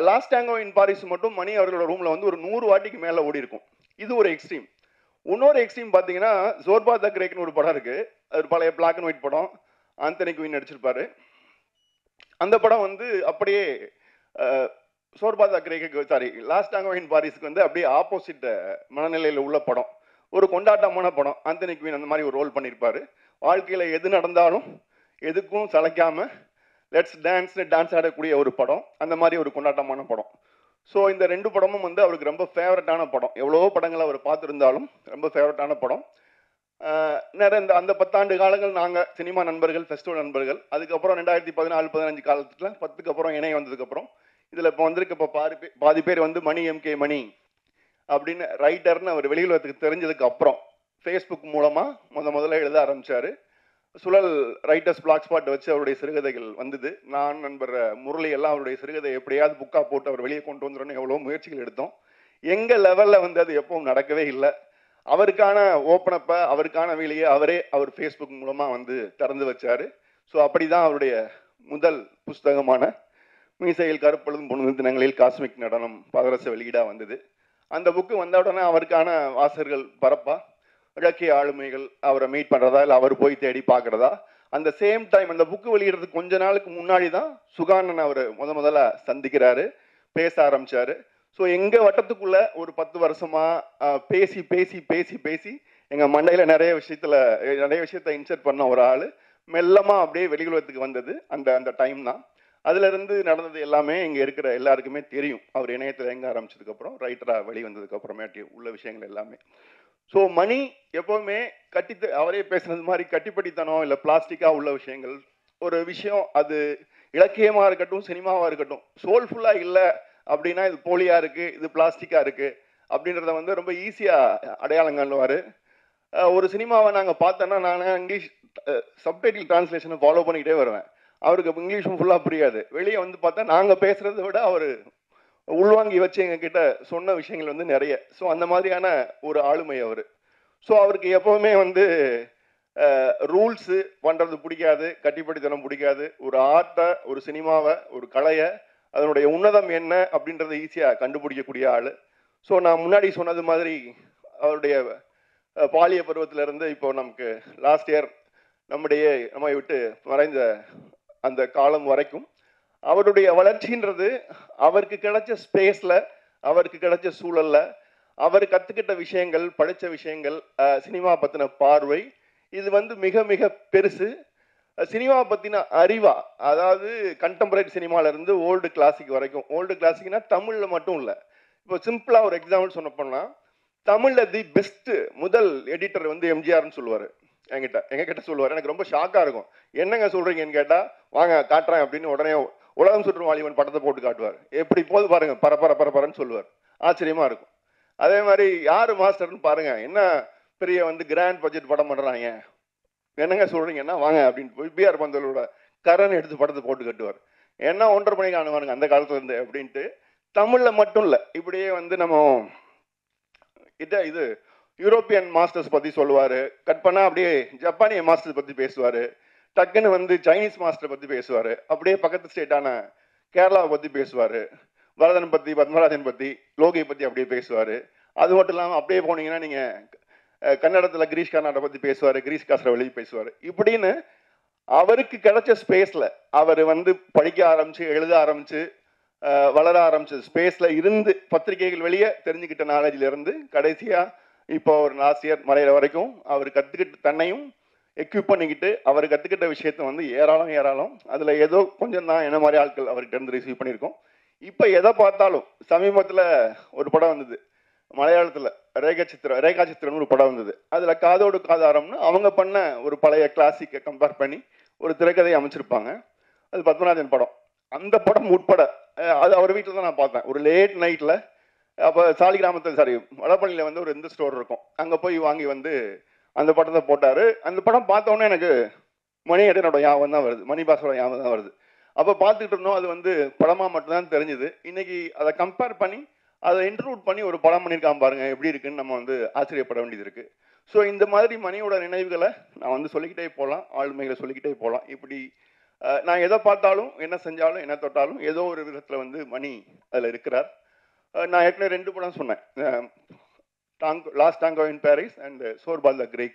லாஸ்ட் டேங்கோ இன் பாரிஸ் மட்டும் மணி அவர்களோட ரூமில் வந்து ஒரு 100 வாட்டிக்கு மேலே ஓடி இருக்கும். இது ஒரு எக்ஸ்ட்ரீம். இன்னொரு எக்ஸ்ட்ரீம் பார்த்தீங்கன்னா ஜோர்பா த கிரேக்னு ஒரு படம் இருக்குது. அது பழைய பிளாக் அண்ட் ஒயிட் படம், ஆந்தனி குயின் நடிச்சிருப்பாரு. அந்த படம் வந்து அப்படியே சோர்பா த கிரேக்கு, சாரி லாஸ்ட் டேங்கோ இன் பாரிஸ்க்கு வந்து அப்படியே ஆப்போசிட் மனநிலையில் உள்ள படம். ஒரு கொண்டாட்டமான படம். ஆந்தனி குயின் அந்த மாதிரி ஒரு ரோல் பண்ணியிருப்பாரு. வாழ்க்கையில் எது நடந்தாலும் எதுக்கும் சளைக்காம லெட்ஸ் டான்ஸ் ஆடக்கூடிய ஒரு படம். அந்த மாதிரி ஒரு கொண்டாட்டமான படம். ஸோ இந்த 2 படமும் வந்து அவருக்கு ரொம்ப ஃபேவரட்டான படம். எவ்வளவோ படங்கள் அவர் பார்த்துருந்தாலும் ரொம்ப ஃபேவரட்டான படம். நிறைய அந்த 10 ஆண்டு காலங்கள் நாங்கள் சினிமா நண்பர்கள், ஃபெஸ்டிவல் நண்பர்கள். அதுக்கப்புறம் 2014-15 காலத்தில் 10க்கு அப்புறம் இணைய வந்ததுக்கப்புறம் இதில் இப்போ வந்திருக்க இப்போ பாதி பேர் வந்து மணி எம்கே மணி அப்படின்னு ரைட்டர்னு அவர் வெளியுலகத்துக்கு தெரிஞ்சதுக்கு அப்புறம் ஃபேஸ்புக் மூலமாக முதல்ல எழுத ஆரம்பித்தார். சுழல் ரைட்டர்ஸ் பிளாக் ஸ்பாட் வச்சு அவருடைய சிறுகதைகள் வந்தது. நான் நண்பர் முரளி எல்லாம் அவருடைய சிறுகதை எப்படியாவது புக்காக போட்டு அவர் வெளியே கொண்டு வந்துடணும் எவ்வளோ முயற்சிகள் எடுத்தோம். எங்கள் லெவலில் வந்து அது எப்பவும் நடக்கவே இல்லை. அவருக்கான ஓப்பனப்பை, அவருக்கான வேலையை அவர் ஃபேஸ்புக் மூலமாக வந்து திறந்து வச்சார். ஸோ அப்படி தான் அவருடைய முதல் புஸ்தகமான மீசையில் கருப்பொழுதும் பொண்ணு தினங்களில் காஸ்மிக் நடனம் பதரச வெளியீடாக வந்தது. அந்த புக்கு வந்த உடனே அவருக்கான வாசகர்கள் பரப்பா இலக்கிய ஆளுமைகள் அவரை மீட் பண்ணுறதா, இல்லை அவர் போய் தேடி பார்க்குறதா. அந்த சேம் டைம் அந்த புக்கு வெளியிடுறதுக்கு கொஞ்ச நாளுக்கு முன்னாடி தான் சுகானன் அவர் முதல்ல சந்திக்கிறாரு, பேச ஆரம்பிச்சாரு. ஸோ எங்கள் வட்டத்துக்குள்ள ஒரு 10 வருஷமா பேசி பேசி பேசி பேசி எங்கள் மண்டையில் நிறைய விஷயத்த இன்சர்ட் பண்ண ஒரு ஆள் மெல்லமாக அப்படியே வெளியுலகத்துக்கு வந்தது அந்த டைம் தான். அதுலேருந்து நடந்தது எல்லாமே இங்கே இருக்கிற எல்லாருக்குமே தெரியும். அவர் இணையத்தில் எங்கே ஆரம்பிச்சதுக்கப்புறம் ரைட்டராக வெளிவந்ததுக்கு அப்புறமேட்டி உள்ள விஷயங்கள் எல்லாமே. ஸோ மணி எப்போவுமே அவரே பேசுனது மாதிரி கட்டிப்படித்தனம் இல்லை பிளாஸ்டிக்காக உள்ள விஷயங்கள் ஒரு விஷயம், அது இலக்கியமாக இருக்கட்டும் சினிமாவாக இருக்கட்டும், சோல்ஃபுல்லாக இல்லை அப்படின்னா இது போலியாக இருக்குது, இது பிளாஸ்டிக்காக இருக்குது அப்படின்றத வந்து ரொம்ப ஈஸியாக அடையாளம் காணுவார். ஒரு சினிமாவை நாங்கள் பார்த்தோன்னா நான் இங்கிலீஷ் சப்டைட்டில் டிரான்ஸ்லேஷனை ஃபாலோ பண்ணிக்கிட்டே வருவேன். அவருக்கு இங்கிலீஷும் ஃபுல்லாக புரியாது. வெளியே வந்து பார்த்தா நாங்கள் பேசுகிறத விட அவர் உள்வாங்கி வச்சு எங்ககிட்ட சொன்ன விஷயங்கள் வந்து நிறைய. ஸோ அந்த மாதிரியான ஒரு ஆளுமை அவர். ஸோ அவருக்கு எப்போவுமே வந்து ரூல்ஸு பண்ணுறது பிடிக்காது, கட்டிப்படித்தனம் பிடிக்காது. ஒரு ஆர்ட்டை, ஒரு சினிமாவை, ஒரு கலையை, அதனுடைய உன்னதம் என்ன அப்படின்றத ஈஸியாக கண்டுபிடிக்கக்கூடிய ஆள். ஸோ நான் முன்னாடி சொன்னது மாதிரி அவருடைய பாலிய பருவத்திலிருந்து இப்போ நமக்கு லாஸ்ட் இயர் நம்மை விட்டு மறைந்த அந்த காலம் வரைக்கும் அவருடைய வளர்ச்சின்றது அவருக்கு கிடைச்ச ஸ்பேஸில், அவருக்கு கிடைச்ச சூழலில், அவர் கற்றுக்கிட்ட விஷயங்கள், படித்த விஷயங்கள், சினிமா பற்றின பார்வை, இது வந்து மிக மிக பெருசு. சினிமா பற்றின அறிவா, அதாவது கண்டெம்பரரி சினிமாவிலேருந்து ஓல்டு கிளாசிக் வரைக்கும். ஓல்டு கிளாசிக்னா தமிழில் மட்டும் இல்லை. இப்போ சிம்பிளாக ஒரு எக்ஸாம்பிள் சொன்ன போனால், தமிழில் தி பெஸ்ட்டு முதல் எடிட்டர் வந்து எம்ஜிஆர்னு சொல்லுவார். எங்ககிட்ட சொல்லுவார். எனக்கு ரொம்ப ஷாக்காக இருக்கும். என்னங்க சொல்கிறீங்கன்னு கேட்டால், வாங்க காட்டுறேன் அப்படின்னு உடனே உலகம் சுற்றும் வாலிபன் படத்தை போட்டு காட்டுவார். எப்படி போது பாருங்க, பரப்பரன்னு சொல்லுவார். ஆச்சரியமாக இருக்கும். அதே மாதிரி யார் மாஸ்டர்னு பாருங்க, என்ன பெரிய வந்து கிராண்ட் பட்ஜெட் படம் பண்ணுறாங்க, என்னங்க சொல்கிறீங்கன்னா வாங்க அப்படின்னு போய் பிஆர் பந்தலோட கரண் எடுத்து படத்தை போட்டு கட்டுவார். என்ன 1.5 மணிக்கு ஆணுவானுங்க அந்த காலத்துலேருந்து அப்படின்ட்டு. தமிழில் மட்டும் இல்லை, இப்படியே வந்து நம்ம இது யூரோப்பியன் மாஸ்டர்ஸ் பற்றி சொல்லுவார். கட் பண்ணால் அப்படியே ஜப்பானிய மாஸ்டர்ஸ் பற்றி பேசுவார். டக்குன்னு வந்து சைனீஸ் மாஸ்டரை பற்றி பேசுவார். அப்படியே பக்கத்து ஸ்டேட்டான கேரளாவை பற்றி பேசுவார். பரதன் பற்றி, பத்மராஜன் பற்றி, லோகியை பற்றி அப்படியே பேசுவார். அது மட்டும் இல்லாமல் அப்படியே போனீங்கன்னா நீங்கள் கன்னடத்தில் கிரீஷ் கர்நாடை பற்றி பேசுவார், கிரீஷ் காசரவழி பேசுவார். இப்படின்னு அவருக்கு கிடைச்ச ஸ்பேஸில் அவர் வந்து படிக்க ஆரம்பித்து, எழுத ஆரம்பித்து, வளர ஆரம்பிச்ச ஸ்பேஸில் இருந்து, பத்திரிகைகள் வெளியே தெரிஞ்சுக்கிட்ட நாலேஜிலேருந்து கடைசியாக இப்போ ஒரு லாஸ்ட் இயர் மறையிற வரைக்கும் அவர் கற்றுக்கிட்டு தன்னையும் எக்யூப் பண்ணிக்கிட்டு அவர் கற்றுக்கிட்ட விஷயத்த வந்து ஏராளம். அதில் ஏதோ கொஞ்சம் தான் என்ன மாதிரி ஆட்கள் அவர்கிட்ட இருந்து ரிசீவ் பண்ணியிருக்கோம். இப்போ எதை பார்த்தாலும், சமீபத்தில் ஒரு படம் வந்தது மலையாளத்தில், ரேகா சித்திரம்னு ஒரு படம் வந்தது. அதில் காதோடு காதாரம்னு அவங்க பண்ண ஒரு பழைய கிளாசிக்கை கம்பேர் பண்ணி ஒரு திரைக்கதையை அமைச்சிருப்பாங்க. அது பத்மநாதன் படம். அந்த படம் உட்பட அது அவர் வீட்டில் தான் நான் பார்த்தேன். ஒரு லேட் நைட்டில், அப்போ வடபழனியில் வந்து ஒரு இந்த ஸ்டோர் இருக்கும், அங்கே போய் வாங்கி வந்து அந்த படத்தை போட்டார். அந்த படம் பார்த்தோன்னே எனக்கு மணிகண்டனோட ஞாபகம் தான் வருது, மணிபாஸோட ஞாபகம் தான் வருது. அப்போ பார்த்துக்கிட்டு இருந்தோம். அது வந்து படமாக மட்டும்தான் தெரிஞ்சுது. இன்னைக்கு அதை கம்பேர் பண்ணி அதை இன்ட்ரூட் பண்ணி ஒரு படம் பண்ணியிருக்கான் பாருங்க, எப்படி இருக்குன்னு நம்ம வந்து ஆச்சரியப்பட வேண்டியது இருக்குது. ஸோ இந்த மாதிரி மணியோட நினைவுகளை நான் வந்து சொல்லிக்கிட்டே போகலாம், ஆளுமைகளை சொல்லிக்கிட்டே போகலாம். இப்படி நான் எதை பார்த்தாலும், என்ன செஞ்சாலும், என்ன தொட்டாலும் ஏதோ ஒரு விதத்தில் வந்து மணி அதில் இருக்கிறார். நான் ஏற்கனவே 2 படம் சொன்னேன், last tango in Paris and Zorba the Greek.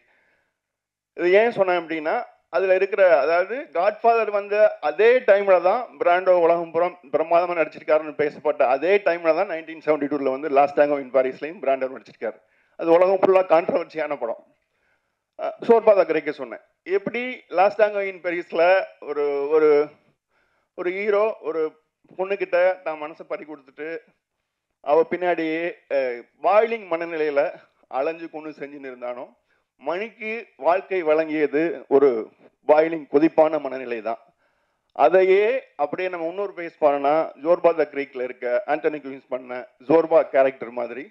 இது ஏன் சொன்னேன் அப்படின்னா, அதில் இருக்கிற, அதாவது காட்ஃபாதர் வந்த அதே டைமில் தான் பிராண்டோ உலகம் புறம் பிரமாதமாக நடிச்சிருக்காருன்னு பேசப்பட்ட அதே டைமில் தான் 1972 வந்து லாஸ்ட் டாங்கோ இன் பாரிஸ்லையும் பிராண்டோ நடிச்சிருக்காரு. அது உலகம் ஃபுல்லாக கான்ட்ரவர்சியான படம். சோர்பால் த கிரேக்கை சொன்னேன். எப்படி லாஸ்ட் டாங்கோ இன் பாரிஸில் ஒரு ஒரு ஒரு ஹீரோ ஒரு பொண்ணுக்கிட்ட தான் மனசை பறி கொடுத்துட்டு அவள் பின்னாடியே பாய்லிங் மனநிலையில் அலைஞ்சு கொண்டு செஞ்சுன்னு இருந்தானோ, மணிக்கு வாழ்க்கை வழங்கியது ஒரு பாய்லிங் கொதிப்பான மனநிலை தான். அதையே அப்படியே நம்ம இன்னொரு பேஸ் பண்ணோன்னா, ஜோர்பா த கிரீக்கில் இருக்க ஆண்டனி குயின்ஸ் பண்ண ஜோர்பா கேரக்டர் மாதிரி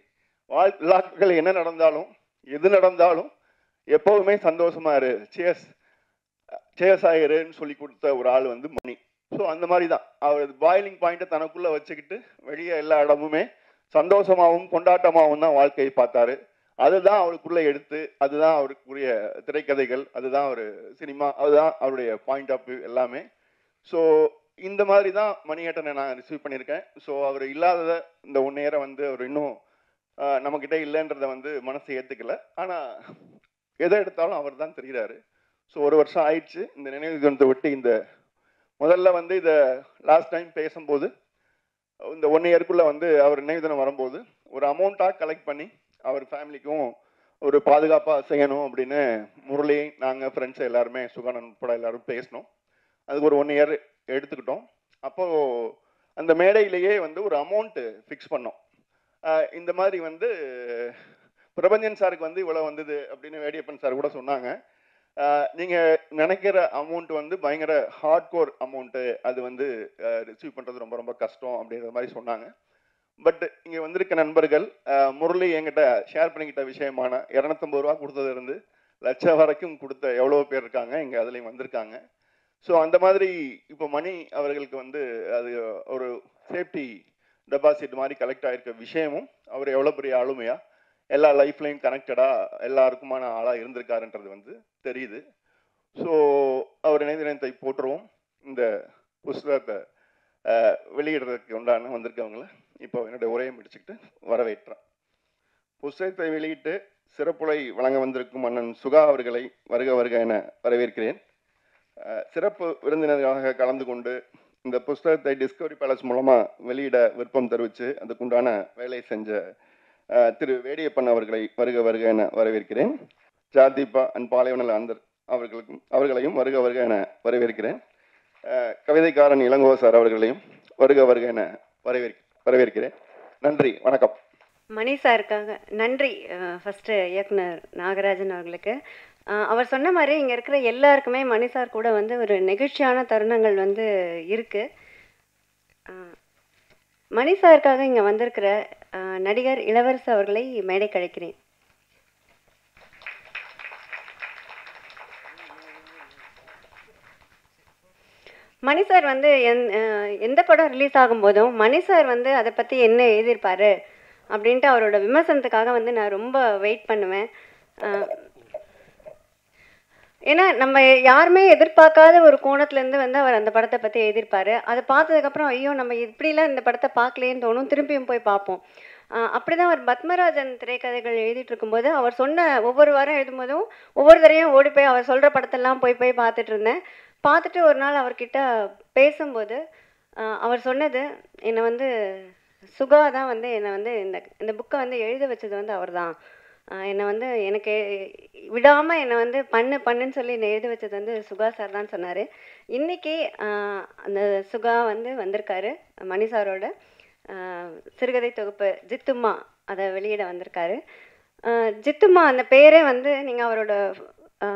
வாழ்க்கைகள் என்ன நடந்தாலும், எது நடந்தாலும் எப்போவுமே சந்தோஷமா இரு, சேஸ் ஆயிருன்னு சொல்லி கொடுத்த ஒரு ஆள் வந்து மணி. ஸோ அந்த மாதிரி தான் அவர் பாய்லிங் பாயிண்ட்டை தனக்குள்ளே வச்சுக்கிட்டு வெளியே எல்லா இடமுமே சந்தோஷமாகவும் கொண்டாட்டமாகவும் தான் வாழ்க்கையை பார்த்தாரு. அதுதான் அவருக்குள்ளே எடுத்து, அதுதான் அவருக்குரிய திரைக்கதைகள், அதுதான் ஒரு சினிமா, அதுதான் அவருடைய பாயிண்ட் ஆஃப் வியூ எல்லாமே. ஸோ இந்த மாதிரி தான் மணிகண்டனை நான் ரிசீவ் பண்ணியிருக்கேன். ஸோ அவர் இல்லாததை இந்த 1 year வந்து அவர் இன்னும் நம்மக்கிட்ட இல்லைன்றதை வந்து மனசை ஏற்றுக்கல. ஆனால் எதை எடுத்தாலும் அவர் தான் தெரிகிறாரு. ஸோ 1 வருஷம் ஆயிடுச்சு இந்த நினைவு தினத்தை விட்டு. இந்த முதல்ல வந்து இதை லாஸ்ட் டைம் பேசும்போது இந்த 1 yearக்குள்ளே வந்து அவர் நினைவு தினம் வரும்போது ஒரு அமௌண்ட்டாக கலெக்ட் பண்ணி அவர் ஃபேமிலிக்கும் ஒரு பாதுகாப்பாக செய்யணும் அப்படின்னு முரளி, நாங்கள் ஃப்ரெண்ட்ஸ் எல்லாருமே, சுகானன் உட்பட எல்லாரும் பேசினோம். அதுக்கு ஒரு 1 year எடுத்துக்கிட்டோம். அப்போது அந்த மேடையிலேயே வந்து ஒரு அமௌண்ட்டு ஃபிக்ஸ் பண்ணோம். இந்த மாதிரி வந்து பிரபஞ்சன் சாருக்கு வந்து இவ்வளோ வந்தது அப்படின்னு வேடியப்பன் சார் கூட சொன்னாங்க. நீங்கள் நினைக்கிற அமௌண்ட் வந்து பயங்கர ஹார்ட் கோர் அமௌண்ட்டு, அது வந்து ரிசீவ் பண்ணுறது ரொம்ப ரொம்ப கஷ்டம் அப்படிங்கிற மாதிரி சொன்னாங்க. பட் இங்கே வந்திருக்க நண்பர்கள், முரளி என்கிட்ட ஷேர் பண்ணிக்கிட்ட விஷயமான 250 ரூபா கொடுத்ததுலேருந்து லட்சம் வரைக்கும் கொடுத்த எவ்வளோ பேர் இருக்காங்க இங்கே, அதுலேயும் வந்திருக்காங்க. ஸோ அந்த மாதிரி இப்போ மணி அவர்களுக்கு வந்து அது ஒரு சேஃப்டி டெபாசிட் மாதிரி கலெக்ட் ஆகிருக்க விஷயமும், அவர் எவ்வளோ பெரிய ஆளுமையாக எல்லா லைஃப்லையும் கனெக்டடாக எல்லாருக்குமான ஆளாக இருந்திருக்காருன்றது வந்து தெரியுது. ஸோ அவர் நினைத்தை போட்டுருவோம். இந்த புஸ்தகத்தை வெளியிடுறதுக்கு உண்டான வந்திருக்கவங்கள இப்போ என்னுடைய உரையை முடிச்சுக்கிட்டு வரவேற்றேன். புஸ்தகத்தை வெளியிட்டு சிறப்புரை வழங்க வந்திருக்கும் அண்ணன் சுகா அவர்களை வருக வருக என வரவேற்கிறேன். சிறப்பு விருந்தினராக கலந்து கொண்டு இந்த புஸ்தகத்தை டிஸ்கவரி பேலஸ் மூலமாக வெளியிட விருப்பம் தெரிவித்து அதுக்குண்டான வேலை செஞ்ச திரு வேடியப்பன் அவர்களை வருக வருக என வரவேற்கிறேன். ஜாதீபா அண்ட் பாலைவனல் அந்தர் அவர்களையும் வருக வருக என வரவேற்கிறேன். கவிதைக்காரன் இளங்கோ சார் அவர்களையும் வருக வருக என வரவேற்கிறேன். நன்றி, வணக்கம். மணி சாருக்காக நன்றி. ஃபஸ்ட்டு இயக்குனர் நாகராஜன் அவர்களுக்கு. அவர் சொன்ன மாதிரி இங்கே இருக்கிற எல்லாருக்குமே மணி சார் கூட வந்து ஒரு நெகிழ்ச்சியான தருணங்கள் வந்து இருக்குது. மணி சாருக்காக இங்கே வந்திருக்கிற நடிகர் இளவரசு அவர்களை மேடை கழிக்கிறேன். மணி சார் வந்து எந்த படம் ரிலீஸ் ஆகும்போதும் மணி சார் வந்து அதை பற்றி என்ன எழுதியிருப்பார் அப்படின்ட்டு அவரோட விமர்சனத்துக்காக வந்து நான் ரொம்ப வெயிட் பண்ணுவேன். ஏன்னா நம்ம யாருமே எதிர்பார்க்காத ஒரு கோணத்துலேருந்து வந்து அவர் அந்த படத்தை பற்றி எழுதியிருப்பார். அதை பார்த்ததுக்கப்புறம் ஐயோ நம்ம இப்படிலாம் இந்த படத்தை பார்க்கலேன்னு தோணும், திரும்பியும் போய் பார்ப்போம். அப்படி தான் அவர் பத்மராஜன் திரைக்கதைகள் எழுதிட்டு இருக்கும்போது அவர் சொன்ன ஒவ்வொரு வாரம் எழுதும்போதும் ஒவ்வொரு தரையும் ஓடி போய் அவர் சொல்கிற படத்தெல்லாம் போய் பார்த்துட்டு இருந்தேன். பார்த்துட்டு ஒரு நாள் அவர்கிட்ட பேசும்போது அவர் சொன்னது, என்னை வந்து சுகா தான் வந்து என்னை வந்து இந்த புக்கை வந்து எழுத வச்சது வந்து அவர் தான். என்னை வந்து எனக்கு விடாமல் என்னை வந்து பண்ணுன்னு சொல்லி என்னை எழுத வச்சது வந்து சுகா சார் தான் சொன்னார். இன்றைக்கி அந்த சுகா வந்து வந்திருக்காரு. மணி சாரோட சிறுகதை தொகுப்பு ஜித்தும்மா அதை வெளியிட வந்திருக்காரு. ஜித்தும்மா அந்த பேரே வந்து நீங்கள்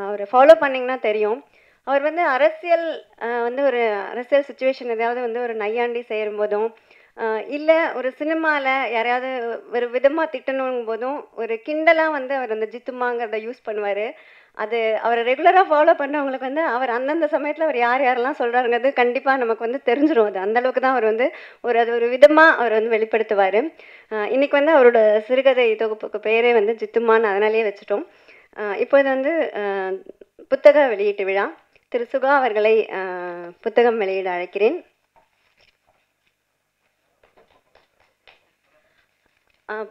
அவரை ஃபாலோ பண்ணிங்கன்னா தெரியும். அவர் வந்து அரசியல் வந்து ஒரு அரசியல் சுச்சுவேஷன் ஏதாவது வந்து ஒரு நையாண்டி செய்யும் போதும் இல்லை ஒரு சினிமாவில் யாரையாவது ஒரு விதமாக திட்டணும் போதும் ஒரு கிண்டலாக வந்து அவர் அந்த ஜித்துமாங்கிறத யூஸ் பண்ணுவார். அது அவரை ரெகுலராக ஃபாலோ பண்ணவங்களுக்கு வந்து அவர் அந்தந்த சமயத்தில் அவர் யாரெல்லாம் சொல்கிறாருங்கிறது கண்டிப்பாக நமக்கு வந்து தெரிஞ்சிடும். அது அந்தளவுக்கு தான் அவர் வந்து அது ஒரு விதமாக அவர் வந்து வெளிப்படுத்துவார். இன்றைக்கி வந்து அவரோட சிறுகதை தொகுப்புக்கு பேரே வந்து ஜித்துமான்னு அதனாலேயே வச்சுட்டோம். இப்போது வந்து புத்தக வெளியீட்டு விழா திரு சுகா அவர்களை புத்தகம் வெளியிட அழைக்கிறேன்.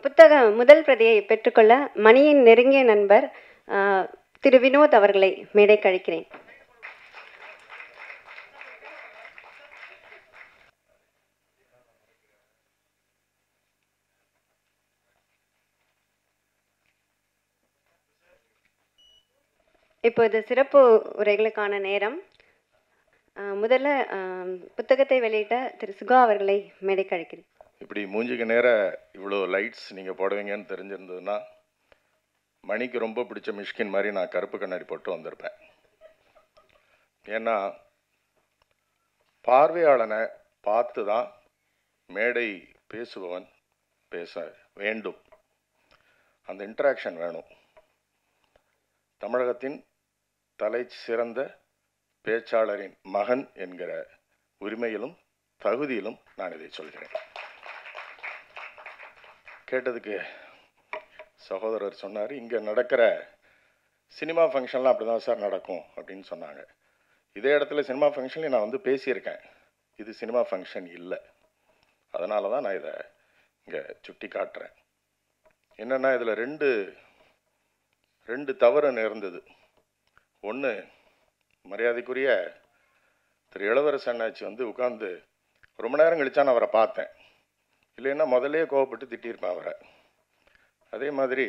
புத்தக முதல் பிரதியை பெற்றுக்கொள்ள மணியின் நெருங்கிய நண்பர் திரு வினோத் அவர்களை மேடை கழிக்கிறேன். இப்போது சிறப்பு உரைகளுக்கான நேரம். முதல்ல புத்தகத்தை வெளியிட்ட திரு சுகா அவர்களை மேடை கழிக்கிறேன். இப்படி மூஞ்சிக்கு நேர இவ்வளோ லைட்ஸ் நீங்கள் போடுவீங்கன்னு தெரிஞ்சிருந்ததுன்னா மணிக்கு ரொம்ப பிடிச்ச மிஷ்கின் மாதிரி நான் கருப்பு கண்ணாடி போட்டு வந்திருப்பேன். ஏன்னா பார்வையாளனை பார்த்து தான் மேடை பேசுபவன் பேச வேண்டும். அந்த இன்டராக்ஷன் வேணும். தமிழகத்தின் தலை சிறந்த பேச்சாளரின் மகன் என்கிற உரிமையிலும் தகுதியிலும் நான் இதை சொல்கிறேன். கேட்டதுக்கு சகோதரர் சொன்னார், இங்கே நடக்கிற சினிமா ஃபங்க்ஷன்லாம் அப்படி தான் சார் நடக்கும் அப்படின்னு சொன்னாங்க. இதே இடத்துல சினிமா ஃபங்க்ஷன்லேயும் நான் வந்து பேசியிருக்கேன். இது சினிமா ஃபங்க்ஷன் இல்லை. அதனால தான் நான் இதை இங்கே சுட்டி காட்டுறேன். என்னென்னா இதில் ரெண்டு தவறு நேர்ந்தது. ஒன்று, மரியாதைக்குரிய திரு இளவரசு அண்ணாச்சி வந்து உட்காந்து ரொம்ப நேரம் கழிச்சா நான் அவரை பார்த்தேன். இல்லைன்னா முதலே கோவப்பட்டு திட்டியிருப்பேன் அவரை. அதே மாதிரி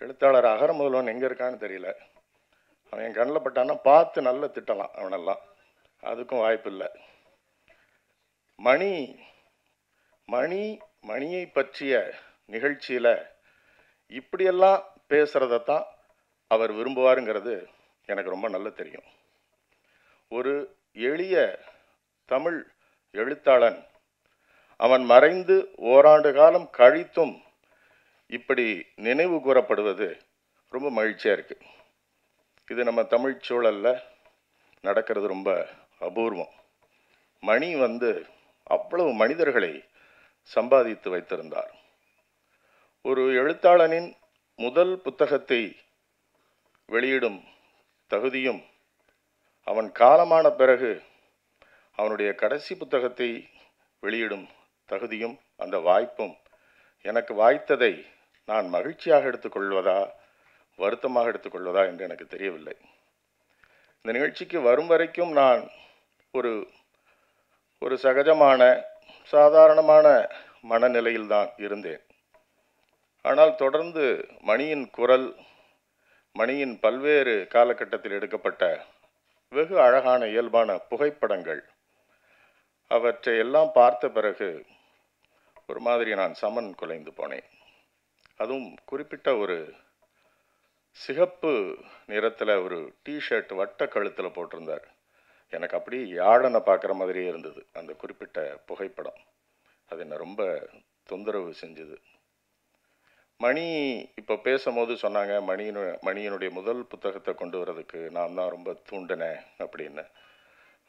எழுத்தாளர் அகர முதல்வன் எங்கே இருக்கான்னு தெரியல. அவன் என் கண்ணில் பட்டான்னா பார்த்து நல்ல திட்டலாம் அவனெல்லாம். அதுக்கும் வாய்ப்பு இல்லை. மணியை பற்றிய நிகழ்ச்சியில் இப்படியெல்லாம் பேசுகிறதான் அவர் விரும்புவாருங்கிறது எனக்கு ரொம்ப நல்லா தெரியும். ஒரு எளிய தமிழ் எழுத்தாளன் அவன் மறைந்து ஓராண்டு காலம் கழித்தும் இப்படி நினைவு கூறப்படுவது ரொம்ப மகிழ்ச்சியாக இருக்குது. இது நம்ம தமிழ் சூழலில் நடக்கிறது ரொம்ப அபூர்வம். மணி அவ்வளவு மனிதர்களை சம்பாதித்து வைத்திருந்தார். ஒரு எழுத்தாளனின் முதல் புத்தகத்தை வெளியிடும் தகுதியும் அவன் காலமான பிறகு அவனுடைய கடைசி புத்தகத்தை வெளியிடும் தகுதியும் அந்த வாய்ப்பும் எனக்கு வாய்த்ததை நான் மகிழ்ச்சியாக எடுத்துக்கொள்வதா வருத்தமாக எடுத்துக்கொள்வதா என்று எனக்கு தெரியவில்லை. இந்த நிகழ்ச்சிக்கு வரும் வரைக்கும் நான் ஒரு சகஜமான சாதாரணமான மனநிலையில்தான் இருந்தேன். ஆனால் தொடர்ந்து மணியின் குரல், மணியின் பல்வேறு காலகட்டத்தில் எடுக்கப்பட்ட வெகு அழகான இயல்பான புகைப்படங்கள், அவற்றை எல்லாம் பார்த்த பிறகு ஒரு மாதிரி நான் சமன் குலைந்து போனேன். அதுவும் குறிப்பிட்ட ஒரு சிகப்பு நிறத்தில் ஒரு டிஷர்ட் வட்ட கழுத்தில் போட்டிருந்தார். எனக்கு அப்படியே யாழனை பார்க்குற மாதிரியே இருந்தது அந்த குறிப்பிட்ட புகைப்படம். அது என்னை ரொம்ப தொந்தரவு செஞ்சுது. மணி இப்போ பேசும்போது சொன்னாங்க, மணியினுடைய முதல் புத்தகத்தை கொண்டு வரதுக்கு நான் தான் ரொம்ப தூண்டினேன் அப்படின்னு.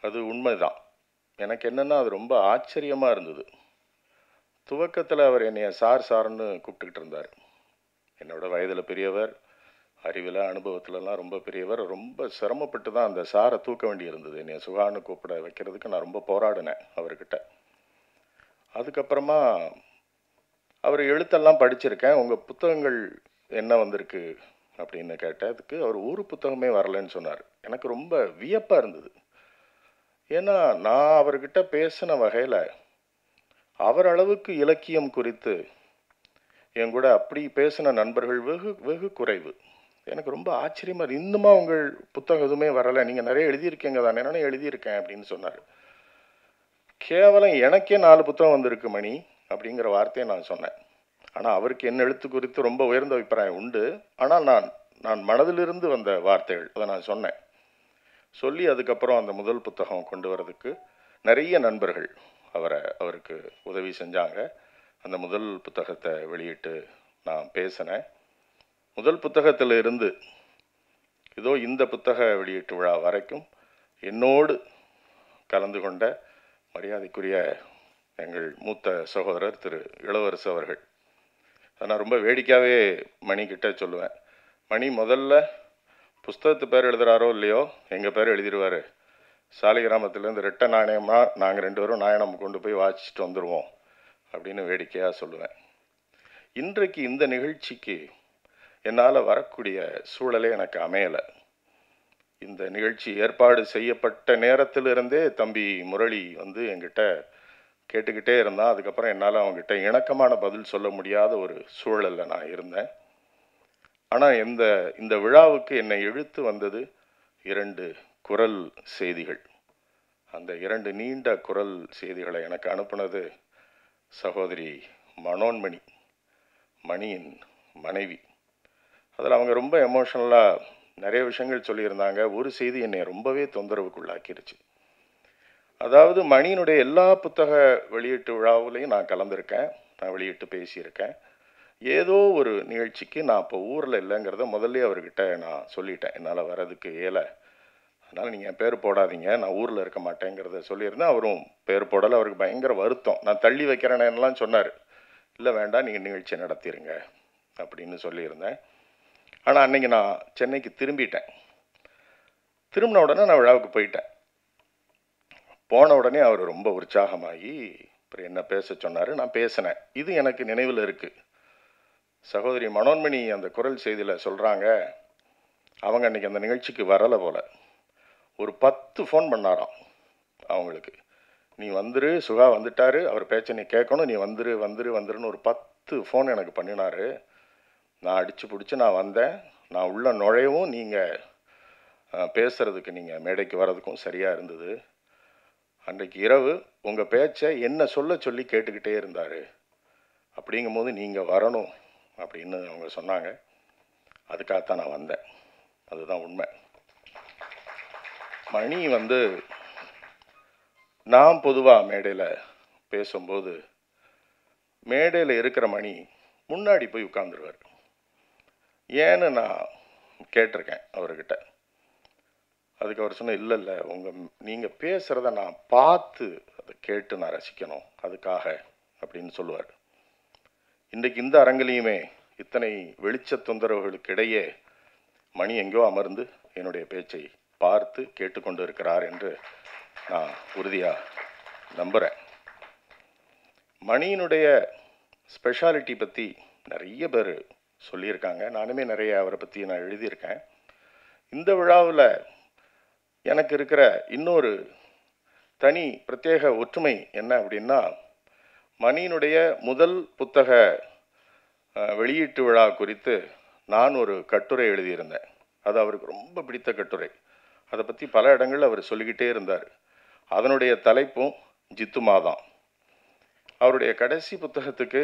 அது உண்மைதான். எனக்கு என்னென்னா அது ரொம்ப ஆச்சரியமாக இருந்தது. துவக்கத்தில் அவர் என்னைய சார்னு கூப்பிட்டுக்கிட்டு இருந்தார். என்னோட வயதில் பெரியவர், அறிவில் அனுபவத்துலலாம் ரொம்ப பெரியவர். ரொம்ப சிரமப்பட்டு தான் அந்த சாரை தூக்க வேண்டி இருந்தது. என்னைய சுகான்னு கூப்பிட வைக்கிறதுக்கு நான் ரொம்ப போராடினேன் அவர்கிட்ட. அதுக்கப்புறமா அவர் எழுத்தெல்லாம் படிச்சிருக்கேன், உங்கள் புத்தகங்கள் என்ன வந்திருக்கு அப்படின்னு கேட்டதுக்கு அவர் ஒரு புத்தகமே வரலன்னு சொன்னார். எனக்கு ரொம்ப வியப்பாக இருந்தது. ஏன்னா நான் அவர்கிட்ட பேசின வகையில் அவர் அளவுக்கு இலக்கியம் குறித்து என் கூட அப்படி பேசின நண்பர்கள் வெகு குறைவு. எனக்கு ரொம்ப ஆச்சரியமாக, இன்னுமா உங்கள் புத்தகம் எதுவுமே வரலை, நீங்கள் நிறைய எழுதியிருக்கீங்க தானே? நானே எழுதியிருக்கேன் அப்படின்னு சொன்னார். கேவலம் எனக்கே 4 புத்தகம் வந்திருக்கு மணி அப்படிங்கிற வார்த்தையை நான் சொன்னேன். ஆனால் அவருக்கு என் எழுத்து குறித்து ரொம்ப உயர்ந்த அபிப்பிராயம் உண்டு. ஆனால் நான் மனதிலிருந்து வந்த வார்த்தைகள் அதை நான் சொன்னேன். சொல்லி அதுக்கப்புறம் அந்த முதல் புத்தகம் கொண்டு வரதுக்கு நிறைய நண்பர்கள் அவருக்கு உதவி செஞ்சாங்க. அந்த முதல் புத்தகத்தை வெளியிட்டு நான் பேசினேன். முதல் புத்தகத்தில் இருந்து இதோ இந்த புத்தக வெளியீட்டு விழா வரைக்கும் என்னோடு கலந்து கொண்ட மரியாதைக்குரிய எங்கள் மூத்த சகோதரர் திரு இளவரசு அவர்கள். நான் ரொம்ப வேடிக்கையாகவே மணிக்கிட்ட சொல்லுவேன், மணி முதல்ல புஸ்தகத்து பேர் எழுதுகிறாரோ இல்லையோ எங்கள் பேர் எழுதிடுவார். சாலிகிராமத்துலேருந்து ரெட்டை நாணயமாக நாங்கள் 2 பேரும் நாணயம் கொண்டு போய் வாசிச்சுட்டு வந்துடுவோம் அப்படின்னு வேடிக்கையாக சொல்லுவேன். இன்றைக்கு இந்த நிகழ்ச்சிக்கு என்னால் வரக்கூடிய சூழலே எனக்கு அமையலை. இந்த நிகழ்ச்சி ஏற்பாடு செய்யப்பட்ட நேரத்திலிருந்தே தம்பி முரளி என்கிட்ட கேட்டுக்கிட்டே இருந்தான். அதுக்கப்புறம் என்னால் அவங்ககிட்ட இணக்கமான பதில் சொல்ல முடியாத ஒரு சூழலில் நான் இருந்தேன். ஆனால் இந்த விழாவுக்கு என்னை இழுத்து வந்தது 2 குரல் செய்திகள். அந்த 2 நீண்ட குரல் செய்திகளை எனக்கு அனுப்புனது சகோதரி மனோன்மணி, மணியின் மனைவி. அதில் அவங்க ரொம்ப எமோஷனலாக நிறைய விஷயங்கள் சொல்லியிருந்தாங்க. ஒரு செய்தி என்னை ரொம்பவே தொந்தரவுக்குள்ளாக்கிருச்சு. அதாவது மணியினுடைய எல்லா புத்தக வெளியீட்டு விழாவிலையும் நான் கலந்துருக்கேன், நான் வெளியிட்டு பேசியிருக்கேன். ஏதோ ஒரு நிகழ்ச்சிக்கு நான் இப்போ ஊரில் இல்லைங்கிறத முதல்ல அவர்கிட்ட நான் சொல்லிட்டேன், என்னால் வரதுக்கு இயலை, அதனால் நீங்கள் பேர் போடாதீங்க, நான் ஊரில் இருக்க மாட்டேங்கிறத சொல்லியிருந்தேன். அவரும் பேர் போடலை. அவருக்கு பயங்கர வருத்தம். நான் தள்ளி வைக்கிறேன்னெல்லாம் சொன்னார். இல்லை வேண்டாம், நீங்கள் நிகழ்ச்சியை நடத்திடுங்க அப்படின்னு சொல்லியிருந்தேன். ஆனால் அன்றைக்கி நான் சென்னைக்கு திரும்பிட்டேன். திரும்பின உடனே நான் விழாவுக்கு போயிட்டேன். போன உடனே அவர் ரொம்ப உற்சாகமாகி அப்புறம் என்ன பேச சொன்னார். நான் பேசினேன். இது எனக்கு நினைவில் இருக்குது. சகோதரி மனோன்மணி அந்த குரல் செய்தியில் சொல்கிறாங்க, அவங்க அன்றைக்கி அந்த நிகழ்ச்சிக்கு வரலை போல். ஒரு 10 ஃபோன் பண்ணாராம் அவங்களுக்கு. நீ வந்துரு, சுகா வந்துட்டார், அவர் பேச்சை நீ கேட்கணும், நீ வந்துருன்னு ஒரு 10 ஃபோன் எனக்கு பண்ணினார். நான் அடித்து பிடிச்சி நான் வந்தேன். நான் உள்ளே நுழையவும் நீங்கள் பேசுகிறதுக்கு, நீங்கள் மேடைக்கு வர்றதுக்கும் சரியாக இருந்தது. அன்றைக்கு இரவு உங்கள் பேச்சை என்ன சொல்ல சொல்லி கேட்டுக்கிட்டே இருந்தார். அப்படிங்கும்போது நீங்கள் வரணும் அப்படின்னு அவங்க சொன்னாங்க. அதுக்காகத்தான் நான் வந்தேன். அதுதான் உண்மை. மணி வந்து நான் பொதுவாக மேடையில் பேசும்போது மேடையில் இருக்கிற மணி முன்னாடி போய் உட்காந்துருவார். ஏன்னு நான் கேட்டிருக்கேன் அவர்கிட்ட. அதுக்கு அவர் சொன்ன, இல்லை இல்லை, நீங்கள் பேசுகிறத நான் பார்த்து அதை கேட்டு நான் ரசிக்கணும், அதுக்காக அப்படின்னு சொல்லுவார். இன்றைக்கு இந்த அரங்கிலையுமே இத்தனை வெளிச்ச தொந்தரவுகளுக்கு இடையே மணி எங்கேயோ அமர்ந்து என்னுடைய பேச்சை பார்த்து கேட்டுக்கொண்டு இருக்கிறார் என்று நான் உறுதியாக நம்புகிறேன். மணியினுடைய ஸ்பெஷாலிட்டி பற்றி நிறைய பேர் சொல்லியிருக்காங்க. நானுமே நிறைய அவரை பற்றி நான் எழுதியிருக்கேன். இந்த விழாவில் எனக்கு இருக்கிற இன்னொரு தனி பிரத்யேக ஒற்றுமை என்ன அப்படின்னா, மணியினுடைய முதல் புத்தக வெளியீட்டு விழா குறித்து நான் ஒரு கட்டுரை எழுதியிருந்தேன். அது அவருக்கு ரொம்ப பிடித்த கட்டுரை. அதை பற்றி பல இடங்களில் அவர் சொல்லிக்கிட்டே இருந்தார். அதனுடைய தலைப்பும் ஜித்துமா தான். அவருடைய கடைசி புத்தகத்துக்கு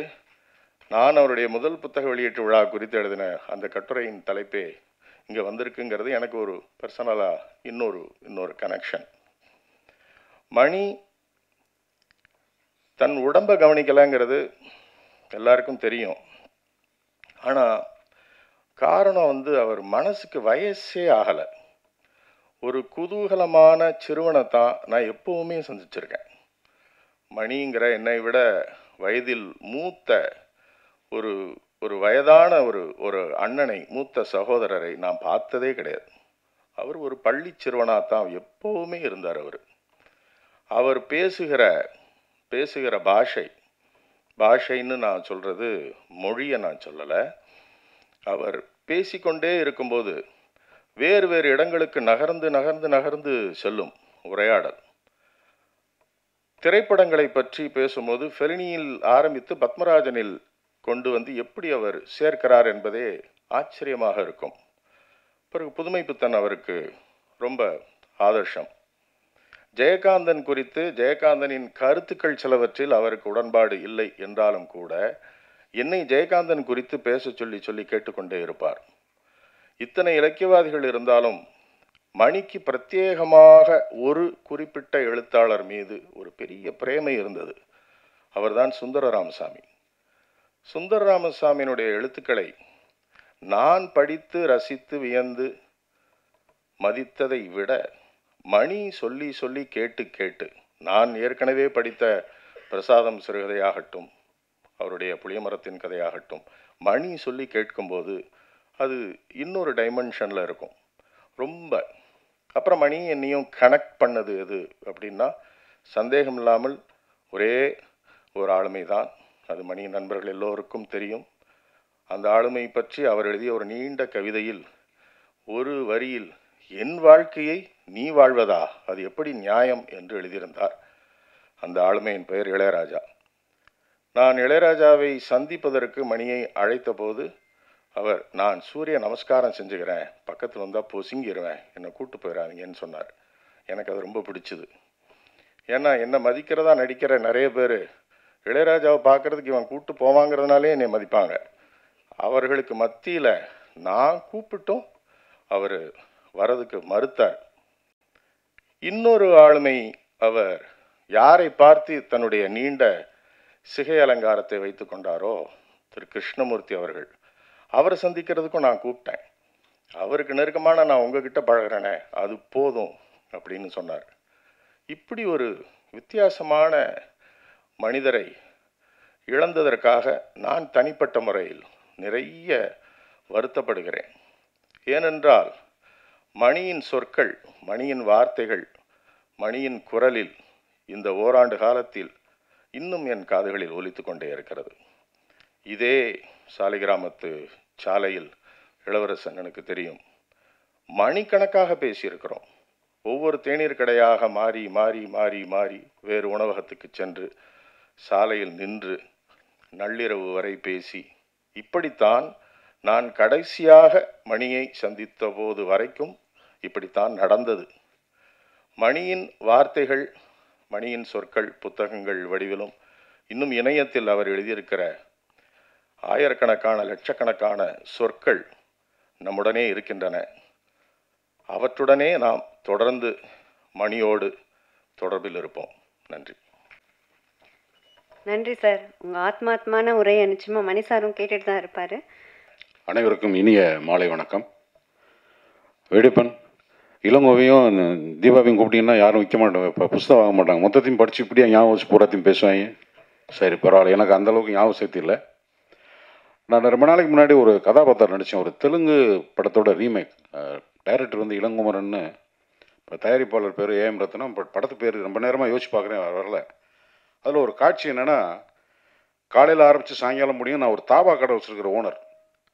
நான் அவருடைய முதல் புத்தக வெளியீட்டு விழா குறித்து எழுதின அந்த கட்டுரையின் தலைப்பே இங்கே வந்திருக்குங்கிறது எனக்கு ஒரு பர்சனலாக இன்னொரு கனெக்ஷன். மணி தன் உடம்பை கவனிக்கலைங்கிறது எல்லாருக்கும் தெரியும். ஆனால் காரணம் வந்து அவர் மனசுக்கு வயசே ஆகலை. ஒரு குதூகலமான சிறுவனை தான் நான் எப்பவுமே சந்திச்சிருக்கேன். மணிங்கிற என்னை விட வயதில் மூத்த ஒரு வயதான ஒரு அண்ணனை, மூத்த சகோதரரை நான் பார்த்ததே கிடையாது. அவர் ஒரு பள்ளி சிறுவனாக தான் எப்பவுமே இருந்தார். அவர் பேசுகிற பாஷைன்னு நான் சொல்கிறது மொழியை நான் சொல்லலை. அவர் பேசிக்கொண்டே இருக்கும்போது வேறு வேறு இடங்களுக்கு நகர்ந்து செல்லும் உரையாடல். திரைப்படங்களை பற்றி பேசும்போது ஃபெலினியில் ஆரம்பித்து பத்மராஜனில் கொண்டு வந்து எப்படி அவர் சேர்க்கிறார் என்பதே ஆச்சரியமாக இருக்கும். பிறகு புதுமைப்பித்தன் அவருக்கு ரொம்ப ஆதர்ஷம். ஜெயகாந்தன் குறித்து ஜெயகாந்தனின் கருத்துக்கள் சிலவற்றில் அவருக்கு உடன்பாடு இல்லை என்றாலும் கூட என்னை ஜெயகாந்தன் குறித்து பேச சொல்லி கேட்டுக்கொண்டே இருப்பார். இத்தனை இலக்கியவாதிகள் இருந்தாலும் மணிக்கு பிரத்யேகமாக ஒரு குறிப்பிட்ட எழுத்தாளர் மீது ஒரு பெரிய பிரேமை இருந்தது. அவர்தான் சுந்தர ராமசாமி. சுந்தர ராமசாமியினுடைய எழுத்துக்களை நான் படித்து ரசித்து வியந்து மதித்ததை விட மணி சொல்லி கேட்டு நான் ஏற்கனவே படித்த பிரசாதம் சிறுகதையாகட்டும், அவருடைய புளியமரத்தின் கதையாகட்டும், மணி சொல்லி கேட்கும்போது அது இன்னொரு டைமென்ஷனில் இருக்கும் ரொம்ப. அப்புறம் மணி என்னையும் கனெக்ட் பண்ணது எது அப்படின்னா, சந்தேகம் இல்லாமல் ஒரே ஒரு ஆளுமை தான். அது மணி நண்பர்கள் எல்லோருக்கும் தெரியும். அந்த ஆளுமை பற்றி அவர் எழுதிய ஒரு நீண்ட கவிதையில் ஒரு வரியில், என் வாழ்க்கையை நீ வாழ்வதா, அது எப்படி நியாயம் என்று எழுதியிருந்தார். அந்த ஆளுமையின் பெயர் இளையராஜா. நான் இளையராஜாவை சந்திப்பதற்கு மணியை அழைத்த போது அவர், நான் சூரிய நமஸ்காரம் செஞ்சுக்கிறேன், பக்கத்தில் வந்தால் பொசுங்கிடுவேன், என்னை கூப்பிட்டு போயிடாதீங்கன்னு சொன்னார். எனக்கு அது ரொம்ப பிடிச்சிது. ஏன்னா என்னை மதிக்கிறதா நடிக்கிற நிறைய பேர் இளையராஜாவை பார்க்குறதுக்கு இவன் கூப்பிட்டு போவாங்கிறதுனாலே என்னை மதிப்பாங்க. அவர்களுக்கு மத்தியில் நான் கூப்பிட்டும் அவர் வரதுக்கு மறுத்தார். இன்னொரு ஆளுமை, அவர் யாரை பார்த்து தன்னுடைய நீண்ட சிகை அலங்காரத்தை வைத்து கொண்டாரோ திரு கிருஷ்ணமூர்த்தி அவர்கள். அவரை சந்திக்கிறதுக்கும் நான் கூப்பிட்டேன். அவருக்கு நெருக்கமான நான் உங்ககிட்ட பழகிறேனே அது போதும் அப்படின்னு சொன்னார். இப்படி ஒரு வித்தியாசமான மனிதரை இழந்ததற்காக நான் தனிப்பட்ட முறையில் நிறைய வருத்தப்படுகிறேன். ஏனென்றால் மணியின் சொற்கள், மணியின் வார்த்தைகள், மணியின் குரலில் இந்த ஓராண்டு காலத்தில் இன்னும் என் காதுகளில் ஒலித்து கொண்டே இருக்கிறது. இதே சாலிகிராமத்து சாலையில் இளவரசன் எனக்கு தெரியும், மணிக்கணக்காக பேசியிருக்கிறோம். ஒவ்வொரு தேநீர் கடையாக மாறி மாறி மாறி மாறி வேறு உணவகத்துக்கு சென்று சாலையில் நின்று நள்ளிரவு வரை பேசி, இப்படித்தான் நான் கடைசியாக மணியை சந்தித்த போது வரைக்கும் இப்படித்தான் நடந்தது. மணியின் வார்த்தைகள், மணியின் சொற்கள் புத்தகங்கள் வடிவிலும் இன்னும் இணையத்தில் அவர் எழுதியிருக்கிற ஆயிரக்கணக்கான லட்சக்கணக்கான சொற்கள் நம்முடனே இருக்கின்றன. அவற்றுடனே நாம் தொடர்ந்து மணியோடு தொடர்பில் இருப்போம். நன்றி. நன்றி சார். உங்கள் ஆத்மாத்மான உரையை நிச்சயமாக மணி சாரும் கேட்டுட்டு தான் இருப்பார். அனைவருக்கும் இனிய மாலை வணக்கம். வேடிப்பன் இளங்கோவையும் தீபாவையும் கூப்பிட்டீங்கன்னா யாரும் விற்க மாட்டாங்க, இப்போ புஸ்தகம் வாங்க மாட்டாங்க. மொத்தத்தையும் படித்து இப்படியே ஞாபகம் வச்சு பூராத்தையும் பேசுவாங்க. சரி பரவாயில்ல, எனக்கு அந்தளவுக்கு ஞாபகம் சக்தி இல்லை. நான் ரொம்ப நாளைக்கு முன்னாடி ஒரு கதாபாத்திரம் நடித்தேன், ஒரு தெலுங்கு படத்தோட ரீமேக். டைரக்டர் வந்து இளங்குமரன்னு, இப்போ தயாரிப்பாளர் பேர் ஏஎம் ரத்னம். படத்து பேர் ரொம்ப நேரமாக யோசிச்சு பார்க்குறேன், வரல. அதில் ஒரு காட்சி என்னென்னா, காலையில் ஆரம்பித்து சாயங்காலம் முடியும். நான் ஒரு தாபா கடை வச்சுருக்கிற ஓனர்.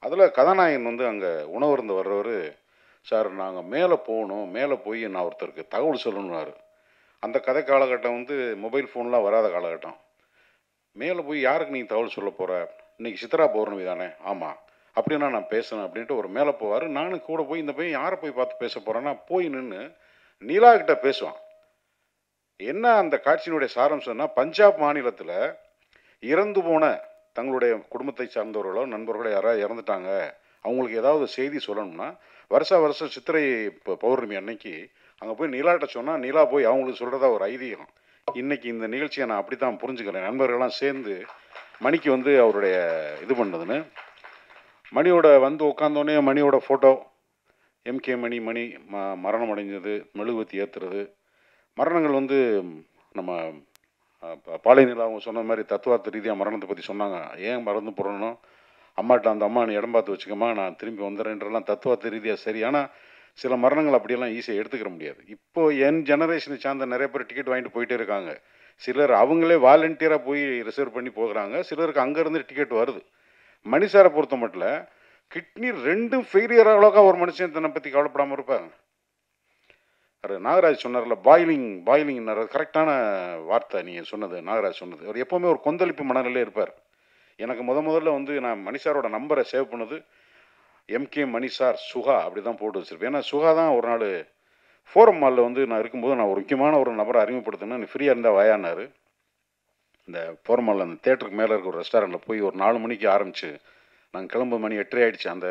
அதில் கதாநாயகன் வந்து அங்கே உணவு இருந்து வர்றவர், சார் நாங்கள் மேலே போகணும், மேலே போய் நான் ஒருத்தருக்கு தகவல் சொல்லணும்னாரு. அந்த கதை காலகட்டம் வந்து மொபைல் ஃபோன்லாம் வராத காலகட்டம். மேலே போய் யாருக்கு நீங்கள் தகவல் சொல்ல போகிற, இன்றைக்கி சித்ரா பௌர்ணமி தானே, ஆமாம் அப்படின்னா நான் பேசுனேன் அப்படின்ட்டு ஒரு மேலே போவார். நானும் கூட போய் இந்த பையன் யாரை போய் பார்த்து பேச போகிறேன்னா போய் நின்று நிலா கிட்ட பேசுவான். என்ன அந்த காட்சியினுடைய சாராம்சம்னா, பஞ்சாப் மாநிலத்தில் இறந்து போன தங்களுடைய குடும்பத்தை சார்ந்தவர்களோ நண்பர்களோ யாராவது இறந்துட்டாங்க, அவங்களுக்கு ஏதாவது செய்தி சொல்லணும்னா வருஷம் சித்திரை பௌர்ணமி அன்னைக்கு அங்கே போய் நிலாட்ட சொன்னால் நிலா போய் அவங்களுக்கு சொல்கிறதா ஒரு ஐதீகம். இன்றைக்கி இந்த நிகழ்ச்சியை நான் அப்படி தான் புரிஞ்சுக்கிறேன். நண்பர்கள்லாம் சேர்ந்து மணிக்கு வந்து அவருடைய இது பண்ணதுன்னு, மணியோட வந்து உட்காந்தோடனே மணியோட ஃபோட்டோ, எம்கே மணி மரணம் அடைஞ்சது, மெழுகுவத்தி ஏற்றுறது, மரணங்கள் வந்து நம்ம பாலை நிலா அவங்க சொன்ன மாதிரி தத்துவார்த்த ரீதியாக மரணத்தை பற்றி சொன்னாங்க. ஏன் மறந்து போடணும், அம்மாட்ட அந்த அம்மா நீ இடம் பார்த்து வச்சுக்கம்மா நான் திரும்பி வந்துடுறேன்றலாம் தத்துவார்த்த ரீதியாக சரி. ஆனால் சில மரணங்கள் அப்படியெல்லாம் ஈஸியாக எடுத்துக்கிற முடியாது. இப்போது என் ஜெனரேஷனை சார்ந்த நிறைய பேர் டிக்கெட் வாங்கிட்டு போயிட்டே இருக்காங்க. சிலர் அவங்களே வாலண்டியராக போய் ரிசர்வ் பண்ணி போகிறாங்க, சிலருக்கு அங்கேருந்து டிக்கெட் வருது. மணிசாரை பொறுத்த மட்டும் கிட்னி ரெண்டும் ஃபெயிலியர் அளவுக்கு ஒரு மனுஷன் தன்னை பற்றி கவலைப்படாமல் இருப்பாங்க. அது நாகராஜ் சொன்னார்ல, பாயிலிங் கரெக்டான வார்த்தை நீங்கள் சொன்னது. நாகராஜ் சொன்னது, அவர் எப்போவுமே ஒரு கொந்தளிப்பு மனநிலையே இருப்பார். எனக்கு முதல்ல வந்து நான் மணிசாரோட நம்பரை சேவ் பண்ணது எம்கே மணிசார் சுகா அப்படி தான் போட்டு வச்சுருப்பேன். ஏன்னா சுகா தான் ஒரு நாள் ஃபோரம் மாலில் வந்து நான் இருக்கும்போது நான் ஒரு முக்கியமான ஒரு நபரை அறிமுகப்படுத்தினேன். நீ ஃப்ரீயாக இருந்தால் வாயானார். இந்த ஃபோரம் மாலில் அந்த தேட்டருக்கு மேலே இருக்க ஒரு ரெஸ்டாரண்ட்டில் போய் ஒரு 4 மணிக்கு ஆரம்பிச்சு நாங்கள் கிளம்பு மணி 8:30 ஆகிடுச்சு. அந்த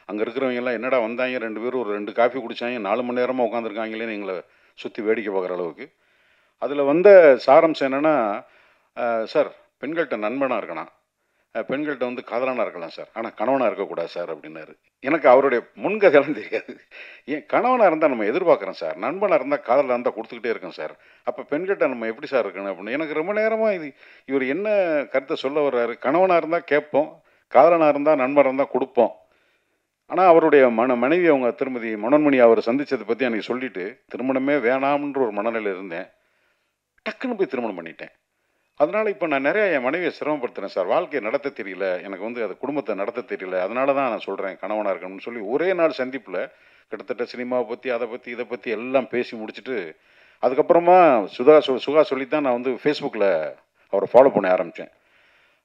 அங்கே இருக்கிறவங்கெல்லாம் என்னடா வந்தாங்க, 2 பேரும் ஒரு 2 காஃபி குடித்தாங்க, 4 மணி நேரமாக உட்காந்துருக்காங்களேன்னு எங்களை சுற்றி வேடிக்கை பார்க்குற அளவுக்கு. அதில் வந்த சாரம்சம் என்னென்னா, சார் பெண்கள்கிட்ட நண்பனாக இருக்கணும், பெண்கள்கிட்ட வந்து காதலனாக இருக்கலாம் சார், ஆனால் கணவனாக இருக்கக்கூடாது சார் அப்படின்னாரு. எனக்கு அவருடைய முன்கதையெல்லாம் தெரியாது. ஏன் கணவனாக இருந்தால் நம்ம எதிர்பார்க்குறோம் சார், நண்பனாக இருந்தால் காதலாக இருந்தால் கொடுத்துக்கிட்டே இருக்கோம் சார், அப்போ பெண்கள்கிட்ட நம்ம எப்படி சார் இருக்கணும் அப்படின்னு எனக்கு ரொம்ப நேரமாக இவர் என்ன கருத்தை சொல்ல வர்றாரு. கணவனாக இருந்தால் கேட்போம், காதலனாக இருந்தால் நண்பனாக இருந்தால் கொடுப்போம். ஆனால் அவருடைய மனைவி அவங்க திருமதி மனோன்மணி அவர் சந்தித்ததை பற்றி எனக்கு சொல்லிவிட்டு திருமணமே வேணாம்ன்ற ஒரு மனநிலையில் இருந்தேன். டக்குன்னு போய் திருமணம் பண்ணிட்டேன். அதனால் இப்போ நான் நிறையா என் மனைவியை சிரமப்படுத்துகிறேன் சார், வாழ்க்கையை நடத்த தெரியல எனக்கு, வந்து அது குடும்பத்தை நடத்த தெரியல, அதனால தான் நான் சொல்கிறேன் கணவனாக இருக்கணும்னு சொல்லி ஒரே நாள் சந்திப்பில் கிட்டத்தட்ட சினிமாவை பற்றி அதை பற்றி இதை பற்றி எல்லாம் பேசி முடிச்சுட்டு அதுக்கப்புறமா சுகா சொல்லி தான் நான் வந்து ஃபேஸ்புக்கில் அவரை ஃபாலோ பண்ண ஆரம்பித்தேன்.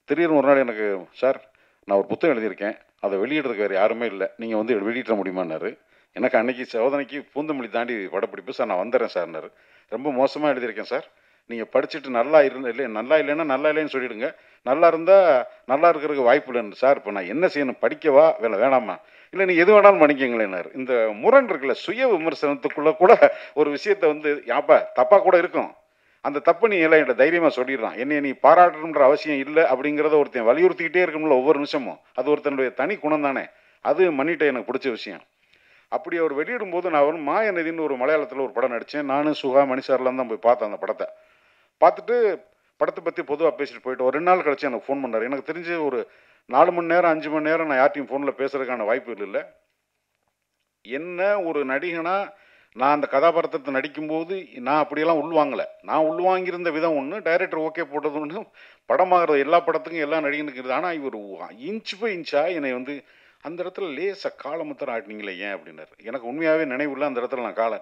திடீர்னு ஒரு நாள் எனக்கு, சார் நான் ஒரு புத்தகம் எழுதியிருக்கேன், அதை வெளியிடுறதுக்கு வேறு யாருமே இல்லை, நீங்கள் வந்து வெளியிட முடியுமான்னாரு. எனக்கு அன்றைக்கி சோதனைக்கு பூந்தமல்லி தாண்டி படப்பிடிப்பு சார், நான் வந்துடுறேன் சார்னாரு. ரொம்ப மோசமாக எழுதியிருக்கேன் சார், நீங்கள் படிச்சுட்டு நல்லா இல்லைன்னா நல்லா இல்லைன்னு சொல்லிவிடுங்க, நல்லா இருந்தால் நல்லா இருக்கிறதுக்கு வாய்ப்பு இல்லைன்னு. சார் இப்போ நான் என்ன செய்யணும், படிக்கவா வேணாமா, இல்லை நீ எது வேணாலும் பண்ணிக்கங்களேன்னாரு. இந்த முரண் இருக்குல்ல, சுய விமர்சனத்துக்குள்ளே கூட ஒரு விஷயத்தை வந்து யாப்பா தப்பாக கூட இருக்கும், அந்த தப்பு நீ எல்லாம் என்கிட்ட தைரியமாக சொல்லிடுறான், என்னை நீ பாராட்டணுன்ற அவசியம் இல்லை அப்படிங்கிறத ஒருத்தன் வலியுறுத்திக்கிட்டே இருக்கணும்ல ஒவ்வொரு நிமிஷமும், அது ஒருத்தனுடைய தனி குணம் தானே, அது மன்னிட்ட எனக்கு பிடிச்ச விஷயம். அப்படி அவர் வெளியிடும்போது நான் ஒரு மாயநதின்னு ஒரு மலையாளத்தில் ஒரு படம் நடித்தேன். நானும் சுகா மணிசார்லாம் தான் போய் பார்த்தேன். அந்த படத்தை பார்த்துட்டு படத்தை பற்றி பொதுவாக பேசிட்டு போயிட்டு ஒரு 2 நாள் கழிச்சு எனக்கு ஃபோன் பண்ணார். எனக்கு தெரிஞ்சு ஒரு 4 மணி நேரம் 5 மணி நேரம் நான் யார்ட்டையும் ஃபோனில் பேசுறதுக்கான வாய்ப்பு இல்லை. என்ன ஒரு நடிகனா நான் அந்த கதாபாத்திரத்தை நடிக்கும்போது நான் அப்படியெல்லாம் உள்வாங்கலை. நான் உள்வாங்கியிருந்த விதம் ஒன்று, டைரக்டர் ஓகே போட்டது ஒன்று, படமாகிறது எல்லா படத்துக்கும் எல்லா நடிகனுக்கு இருக்குது. ஆனால் இவர் இன்ச் பை இன்ச்சாக என்னை வந்து அந்த இடத்துல லேசாக காலமுத்திரம் ஆட்டினீங்களே ஏன் அப்படின்னாரு. எனக்கு உண்மையாகவே நினைவில்லை அந்த இடத்துல நான் காலை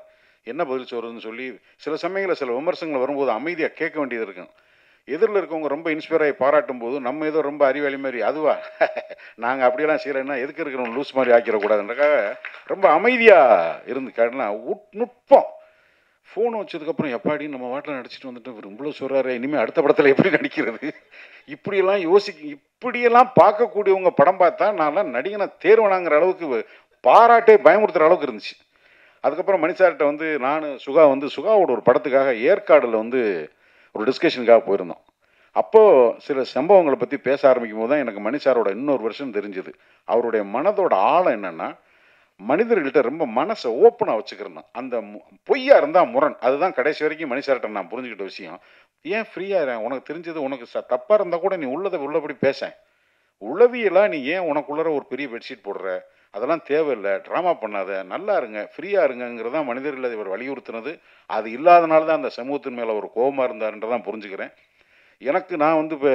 என்ன பதில் சொல்கிறதுன்னு சொல்லி சில சமயங்களில் சில விமர்சனங்கள் வரும்போது அமைதியாக கேட்க வேண்டியது இருக்கும். எதிரில் இருக்கவங்க ரொம்ப இன்ஸ்பயர் ஆகி பாராட்டும் போது நம்ம ஏதோ ரொம்ப அறிவாளி மாதிரி, அதுவா நாங்கள் அப்படியெல்லாம் செய்யலைன்னா எதுக்கு இருக்கிறவங்க லூஸ் மாதிரி ஆக்கிடக்கூடாதுன்றக்காக ரொம்ப அமைதியாக இருந்து கேட்டலாம். நுட்பம் ஃபோன் வச்சதுக்கப்புறம் எப்பாடி நம்ம வாட்டில் நடிச்சிட்டு வந்துட்டு இவர் இவ்வளோ சொல்கிறாரு, இனிமேல் அடுத்த படத்தில் எப்படி நடிக்கிறது, இப்படியெல்லாம் பார்க்கக்கூடியவங்க படம் பார்த்தா நான்லாம் நடிகனை தேர்வனாங்கிற அளவுக்கு பாராட்டே பயமுறுத்துகிற அளவுக்கு இருந்துச்சு. அதுக்கப்புறம் மணிசார்கிட்ட வந்து நான் சுகாவோட ஒரு படத்துக்காக ஏற்காடில் வந்து ஒரு டிஸ்கஷனுக்காக போயிருந்தோம். அப்போது சில சம்பவங்களை பற்றி பேச ஆரம்பிக்கும் போது தான் எனக்கு மணிசாரோட இன்னொரு வருஷம் தெரிஞ்சுது. அவருடைய மனதோட ஆழம் என்னென்னா, மனிதர்கள்ட்ட ரொம்ப மனசை ஓப்பனாக வச்சுக்கிறேன். அந்த பொய்யா இருந்தால் முரண், அதுதான் கடைசி வரைக்கும் மணிசார்கிட்ட நான் புரிஞ்சுக்கிட்ட விஷயம். ஏன் ஃப்ரீயாக உனக்கு தெரிஞ்சது, உனக்கு தப்பாக இருந்தால் கூட நீ உள்ளபடி பேசேன். உளவியலாக நீ ஏன் உனக்குள்ளற ஒரு பெரிய பெட்ஷீட் போடுற, அதெல்லாம் தேவையில்லை, ட்ராமா பண்ணாத, நல்லா இருங்க, ஃப்ரீயாக இருங்கிறது தான் மனிதர்களை இவர் வலியுறுத்தினது. அது இல்லாதனால தான் அந்த சமூகத்தின் மேலே ஒரு கோபமாக இருந்தாருன்றதான் புரிஞ்சுக்கிறேன். எனக்கு நான் வந்து இப்போ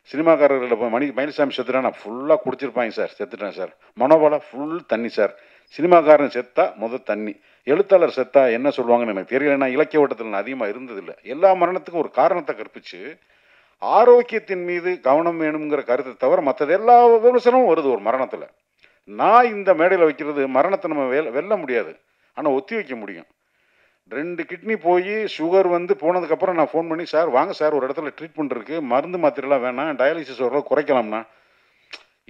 சினிமாக்காரர்களில் இப்போ மயில்சாமி செத்துட்டா நான் ஃபுல்லாக குடிச்சிருப்பாங்க சார், செத்துட்டேன் சார். மனோபாலா ஃபுல் தண்ணி சார். சினிமாக்காரன் செத்தா தண்ணி. எழுத்தாளர் செத்தா என்ன சொல்லுவாங்கன்னு எனக்கு தெரியல. நான் இலக்கிய ஓட்டத்தில் நான் அதிகமாக இருந்ததில்லை. எல்லா மரணத்துக்கும் ஒரு காரணத்தை கற்பிச்சு ஆரோக்கியத்தின் மீது கவனம் வேணுங்கிற கருத்தை தவிர மற்றது எல்லா விமர்சனமும் வருது ஒரு மரணத்தில். நான் இந்த மேடையில் வைக்கிறது மரணத்தை நம்ம வெல்ல முடியாது, ஆனால் ஒத்தி வைக்க முடியும். 2 கிட்னி போய் சுகர் வந்து போனதுக்கப்புறம் நான் ஃபோன் பண்ணி, சார் வாங்க சார், ஒரு இடத்துல ட்ரீட்மெண்ட் இருக்குது, மருந்து மாத்திரைலாம் வேணாம், டயாலிசிஸ் ஓரளவு குறைக்கலாம்னா,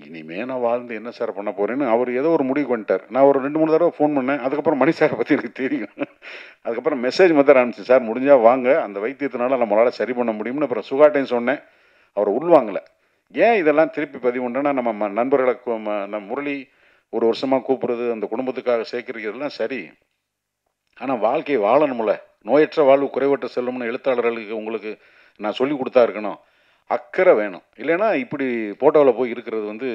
இனிமே நான் வாழ்ந்து என்ன சார் பண்ண போகிறேன்னு அவர் ஏதோ ஒரு முடிவு பண்ணிட்டார். நான் ஒரு 2-3 தடவை ஃபோன் பண்ணேன். அதுக்கப்புறம் மணி சாரை பற்றி எனக்கு தெரியும். அதுக்கப்புறம் மெசேஜ் மட்டும் ஆரம்பிச்சு, சார் முடிஞ்சால் வாங்க, அந்த வைத்தியத்தினால நம்மளால் சரி பண்ண முடியும்னு அப்புறம் சுகாட்டையும் சொன்னேன். அவர் உள்வாங்கலை. ஏன் இதெல்லாம் திருப்பி பதிவு பண்ணுறேன்னா, நம்ம நண்பர்களை நம்ம முரளி ஒரு வருஷமாக கூப்பிட்றது, அந்த குடும்பத்துக்காக சேர்க்கிறதெல்லாம் சரி, ஆனால் வாழ்க்கையை வாழணும்ல. நோயற்ற வாழ்வு குறைவற்ற செல்லும்னு எழுத்தாளர்களுக்கு உங்களுக்கு நான் சொல்லி கொடுத்தா இருக்கணும். அக்கறை வேணும். இல்லைன்னா இப்படி போட்டோவில் போய் இருக்கிறது வந்து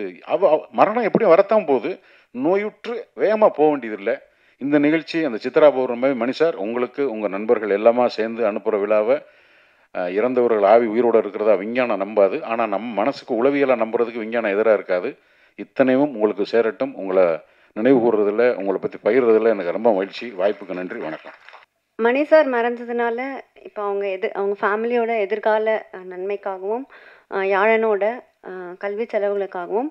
மரணம் எப்படியும் வரத்தான் போகுது. நோயுற்று வேகமாக போக வேண்டியதில்லை. இந்த நிகழ்ச்சி அந்த சித்ரா பௌர்ணமி மணி சார் உங்களுக்கு உங்கள் நண்பர்கள் எல்லாமா சேர்ந்து அனுப்புகிற விழாவை இறந்தவர்கள் ஆவி உயிரோடு இருக்கிறதா விஞ்ஞானம் நம்பாது, ஆனால் நம்ம மனசுக்கு உளவியலாக நம்புறதுக்கு விஞ்ஞானம் எதிராக இருக்காது. இத்தனையும் உங்களுக்கு சேரட்டும். உங்களை நினைவு கூறுறதில்ல, உங்களை பற்றி பகிர்றதில்ல எனக்கு ரொம்ப மகிழ்ச்சி. வாய்ப்புக்கு நன்றி, வணக்கம். மணி சார் மறைஞ்சதுனால இப்போ அவங்க ஃபேமிலியோட எதிர்கால நன்மைக்காகவும் யாழனோட கல்வி செலவுகளுக்காகவும்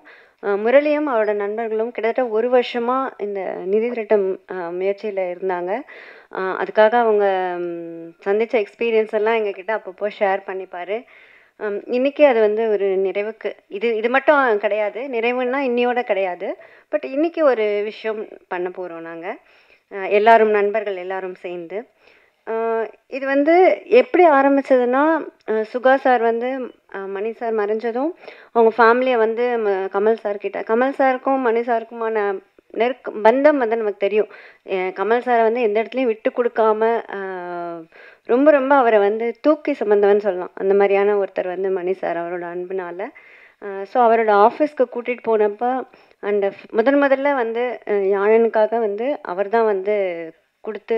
முரளியும் அவரோட நண்பர்களும் கிட்டத்தட்ட 1 வருஷமாக இந்த நிதி திரட்டும் முயற்சியில் இருந்தாங்க. அதுக்காக அவங்க சந்தித்த எக்ஸ்பீரியன்ஸ் எல்லாம் எங்ககிட்ட அப்பப்போ ஷேர் பண்ணிப்பார். இன்றைக்கி அது வந்து ஒரு நிறைவுக்கு இது மட்டும் கிடையாது, நிறைவுன்னா இன்னையோட கிடையாது. பட் இன்றைக்கி ஒரு விஷயம் பண்ண போகிறோம் நாங்கள் எல்லாரும், நண்பர்கள் எல்லாரும் சேர்ந்து. இது வந்து எப்படி ஆரம்பிச்சதுன்னா, சுகா சார் வந்து மணி சார் மறைஞ்சதும் அவங்க ஃபேமிலியை வந்து கமல் சாருக்கும் மணி சாருக்குமான பந்தம் வந்து நமக்கு தெரியும். கமல் சாரை வந்து எந்த இடத்துலையும் விட்டு கொடுக்காம ரொம்ப ரொம்ப அவரை வந்து தூக்கி சுமந்தவன்னு சொல்லலாம். அந்த மாதிரியான ஒருத்தர் வந்து மணி சார் அவரோட அன்புனால. ஸோ அவரோட ஆஃபீஸ்க்கு கூட்டிகிட்டு போனப்போ அண்ட் முதல்ல வந்து யாழனுக்காக வந்து அவர் தான் வந்து கொடுத்து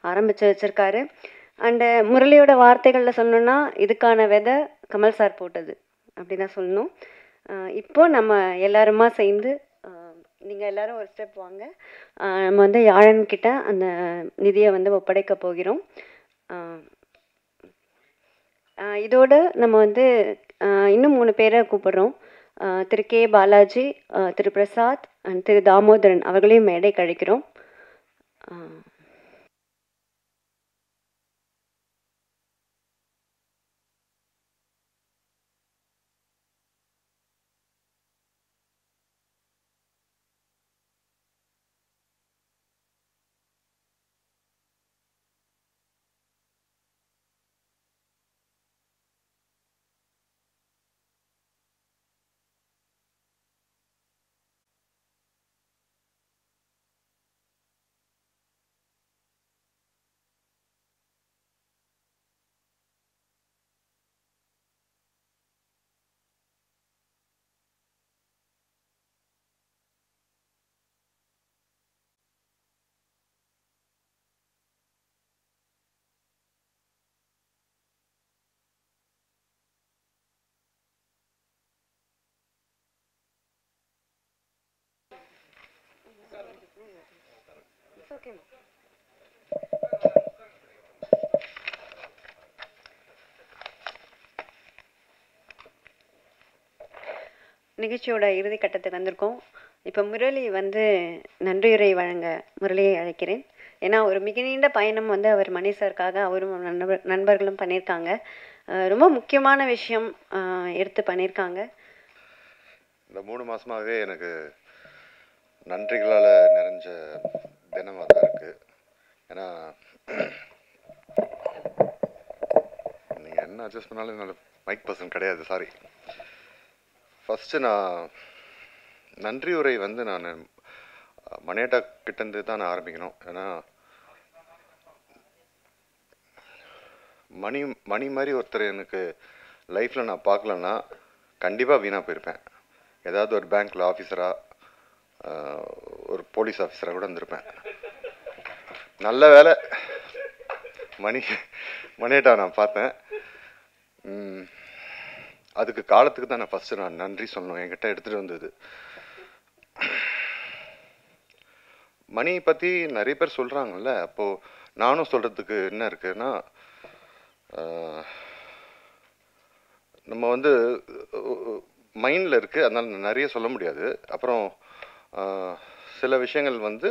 ஆரம்பித்து வச்சுருக்காரு. அண்டு முரளியோட வார்த்தைகளில் சொல்லணுன்னா, இதுக்கான விதை கமல் சார் போட்டது அப்படி தான் சொல்லணும். இப்போது நம்ம எல்லாருமா சேர்ந்து, நீங்கள் எல்லோரும் ஒரு ஸ்டெப் வாங்க, நம்ம வந்து யாழன்கிட்ட அந்த நிதியை வந்து ஒப்படைக்க போகிறோம். இதோட நம்ம வந்து இன்னும் 3 பேரை கூப்பிடுறோம். திரு கே பாலாஜி, திரு பிரசாத் அண்ட் திரு தாமோதரன் அவர்களையும் மேடைக்கு அழைக்கிறோம். நிகழ்ச்சியோட இறுதி கட்டத்துக்கு வந்திருக்கோம். இப்போ முரளி வந்து நன்றியுரை வழங்க முரளியை அழைக்கிறேன். ஏன்னா ஒரு மிக நீண்ட பயணம் வந்து அவர் மணி சாருக்காக அவரும் நண்பர்களும் பண்ணியிருக்காங்க. ரொம்ப முக்கியமான விஷயம் எடுத்து பண்ணியிருக்காங்க. இந்த 3 மாதமாகவே எனக்கு நன்றிகளால் நிறைஞ்ச தினமாக தான் இருக்குது. ஏன்னா நீங்கள் என்ன அட்ஜஸ்ட் பண்ணாலும் என்னோட மைக் பர்சன் கிடையாது, சாரி. ஃபஸ்ட்டு நான் நன்றி உரை வந்து நான் மணியட்டா கிட்டேருந்து தான் நான் ஆரம்பிக்கணும். ஏன்னா மணி மாதிரி ஒருத்தர் எனக்கு லைஃப்பில் நான் பார்க்கலன்னா கண்டிப்பாக வீணாக போயிருப்பேன். ஏதாவது ஒரு பேங்க்கில் ஆஃபீஸராக, ஒரு போலீஸ் ஆஃபீஸராக கூட இருந்திருப்பேன். நல்ல வேலை மணியட்டா நான் பார்த்தேன். அதுக்கு காலத்துக்கு தான் நான் ஃபஸ்ட்டு நான் நன்றி சொல்லணும். என்கிட்ட எடுத்துகிட்டு வந்தது. மணியை பற்றி நிறைய பேர் சொல்கிறாங்கல்ல, அப்போது நானும் சொல்கிறதுக்கு என்ன இருக்குன்னா, நம்ம வந்து மைண்டில் இருக்குது, அதனால் நிறைய சொல்ல முடியாது. அப்புறம் சில விஷயங்கள் வந்து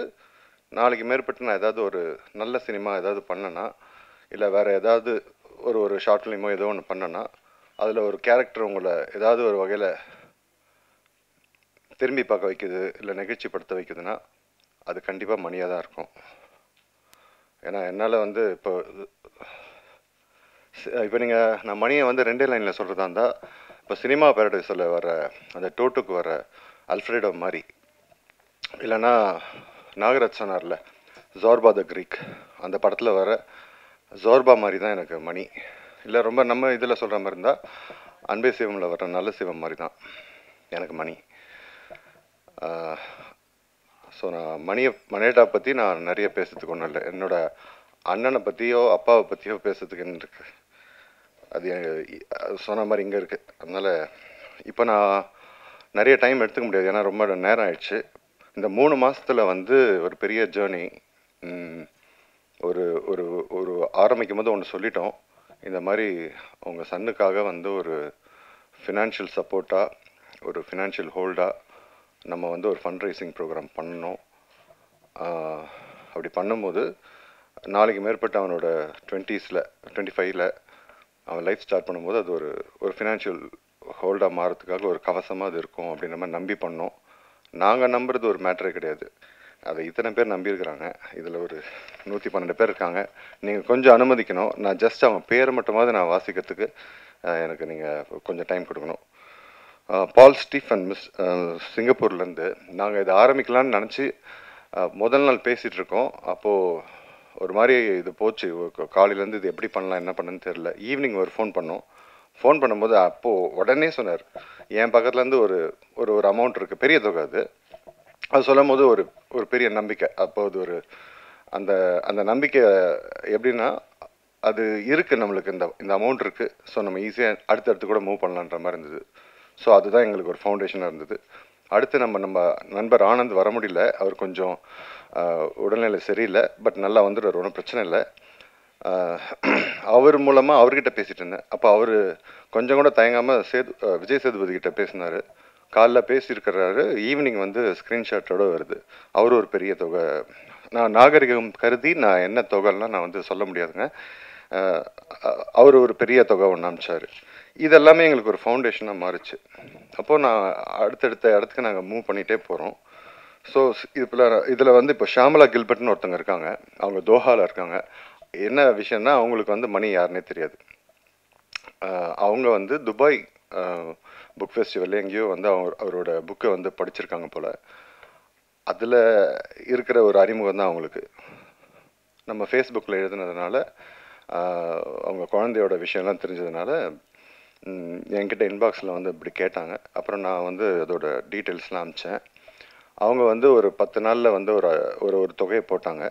நாளைக்கு மேற்பட்டு நான் ஏதாவது ஒரு நல்ல சினிமா ஏதாவது பண்ணேன்னா, இல்லை வேறு ஏதாவது ஒரு ஷார்ட் ஃபிலிமோ ஏதோ ஒன்று பண்ணேன்னா, அதில் ஒரு கேரக்டர் உங்களை ஏதாவது ஒரு வகையில் திரும்பி பார்க்க வைக்குது, இல்லை நெகிழ்ச்சிப்படுத்த வைக்குதுன்னா அது கண்டிப்பாக மணியாக தான் இருக்கும். ஏன்னா என்னால் வந்து இப்போ நான் மணியை வந்து 2 லைனில் சொல்கிறதா இருந்தால், இப்போ சினிமா பேரடைஸில் வர அந்த டோட்டுக்கு வர அல்ஃப்ரெடோ மாதிரி, இல்லைன்னா நாகராஜ் சொன்னார்ல ஜோர்பா த கிரீக், அந்த படத்தில் வர ஜோர்பா மாதிரி தான் எனக்கு மணி. இல்லை ரொம்ப நம்ம இதில் சொல்கிற மாதிரி இருந்தால் அன்பே சிவமில் வர நல்ல சிவம் மாதிரி தான் எனக்கு மணி. ஸோ நான் மணியட்டா பற்றி நான் நிறைய பேசுறதுக்கு ஒன்றும் இல்லை. என்னோடய அண்ணனை பற்றியோ அப்பாவை பற்றியோ பேசுறதுக்கு என்ன இருக்குது, அது சொன்ன மாதிரி இங்கே இருக்குது. அதனால் இப்போ நான் நிறைய டைம் எடுத்துக்க முடியாது, ஏன்னா ரொம்ப நேரம் ஆயிடுச்சு. இந்த 3 மாதத்தில் வந்து ஒரு பெரிய ஜேர்னி. ஒரு ஒரு ஒரு ஆரம்பிக்கும் போது ஒன்று சொல்லிட்டோம், இந்த மாதிரி உங்கள் சன்னுக்காக வந்து ஒரு ஃபினான்ஷியல் சப்போர்ட்டாக, ஒரு ஃபினான்ஷியல் ஹோல்டாக நம்ம வந்து ஒரு ஃபண்ட் ரைசிங் ப்ரோக்ராம் பண்ணணும். அப்படி பண்ணும்போது நாளைக்கு மேற்பட்டு அவனோட 20s 25ல் அவன் லைஃப் ஸ்டார்ட் பண்ணும்போது அது ஒரு ஃபினான்ஷியல் ஹோல்டாக மாறதுக்காக ஒரு கவசமாக அது இருக்கும் அப்படின்ற மாதிரி நம்பி பண்ணோம். நாங்கள் நம்புறது ஒரு மேட்டரே கிடையாது, அதை இத்தனை பேர் நம்பியிருக்கிறாங்க. இதில் ஒரு 112 பேர் இருக்காங்க. நீங்கள் கொஞ்சம் அனுமதிக்கணும். நான் ஜஸ்ட் அவன் பேரை மட்டுமாவது நான் வாசிக்கிறதுக்கு எனக்கு நீங்கள் கொஞ்சம் டைம் கொடுக்கணும். பால் ஸ்டீஃபன் மிஸ் சிங்கப்பூர்லேருந்து நாங்கள் இதை ஆரம்பிக்கலான்னு நினச்சி முதல் நாள் பேசிகிட்டு இருக்கோம். அப்போது ஒரு மாதிரி இது போச்சு, காலையிலேருந்து இது எப்படி பண்ணலாம் என்ன பண்ணுன்னு தெரில. ஈவினிங் ஒரு ஃபோன் பண்ணும்போது அப்போது உடனே சொன்னார், என் பக்கத்துலேருந்து ஒரு அமௌண்ட் இருக்குது, பெரிய தொகை அது சொல்லும் போது ஒரு பெரிய நம்பிக்கை. அப்போ அது அந்த நம்பிக்கை எப்படின்னா, அது இருக்குது நம்மளுக்கு, இந்த அமௌண்ட் இருக்குது, ஸோ நம்ம ஈஸியாக அடுத்தடுத்து கூட மூவ் பண்ணலான்ற மாதிரி இருந்தது. ஸோ அதுதான் எங்களுக்கு ஒரு ஃபவுண்டேஷனாக இருந்தது. அடுத்து நம்ம நண்பர் ஆனந்த் வர முடியல, அவர் கொஞ்சம் உடல்நிலை சரியில்லை, பட் நல்லா வந்துடுவார், ஒன்றும் பிரச்சனை இல்லை. அவர் மூலமாக அவர்கிட்ட பேசிகிட்டு இருந்தேன். அப்போ அவர் கொஞ்சம் கூட தயங்காமல் விஜய் சேதுபதி கிட்ட பேசினார். காலைல பேசியிருக்கிறாரு, ஈவினிங் வந்து ஸ்க்ரீன்ஷாட்டோடு வருது. அவர் ஒரு பெரிய தொகை, நான் நாகரிகம் கருதி நான் என்ன தொகைலாம் நான் வந்து சொல்ல முடியாதுங்க, அவர் ஒரு பெரிய தொகை ஒன்று அனுப்பிச்சார். இதெல்லாமே எங்களுக்கு ஒரு ஃபவுண்டேஷனாக மாறிச்சு. அப்போது நான் அடுத்தடுத்த இடத்துக்கு நாங்கள் மூவ் பண்ணிகிட்டே போகிறோம். ஸோ இதில் வந்து இப்போ ஷாமலா கில்பர்ட்னு ஒருத்தங்க இருக்காங்க, அவங்க தோஹாவில் இருக்காங்க. என்ன விஷயம்னா, அவங்களுக்கு வந்து மணி யாருன்னே தெரியாது. அவங்க வந்து துபாய் புக் ஃபெஸ்டிவலில் எங்கேயோ வந்து அவரோட புக்கை வந்து படிச்சிருக்காங்க போல். அதில் இருக்கிற ஒரு அறிமுகம் தான் அவங்களுக்கு. நம்ம ஃபேஸ்புக்கில் எழுதுனதுனால, அவங்க குழந்தையோட விஷயம்லாம் தெரிஞ்சதுனால என்கிட்ட இன்பாக்ஸில் வந்து இப்படி கேட்டாங்க. அப்புறம் நான் வந்து அதோட டீட்டெயில்ஸ்லாம் அனுப்பிச்சேன். அவங்க வந்து ஒரு 10 நாளில் வந்து ஒரு தொகையை போட்டாங்க.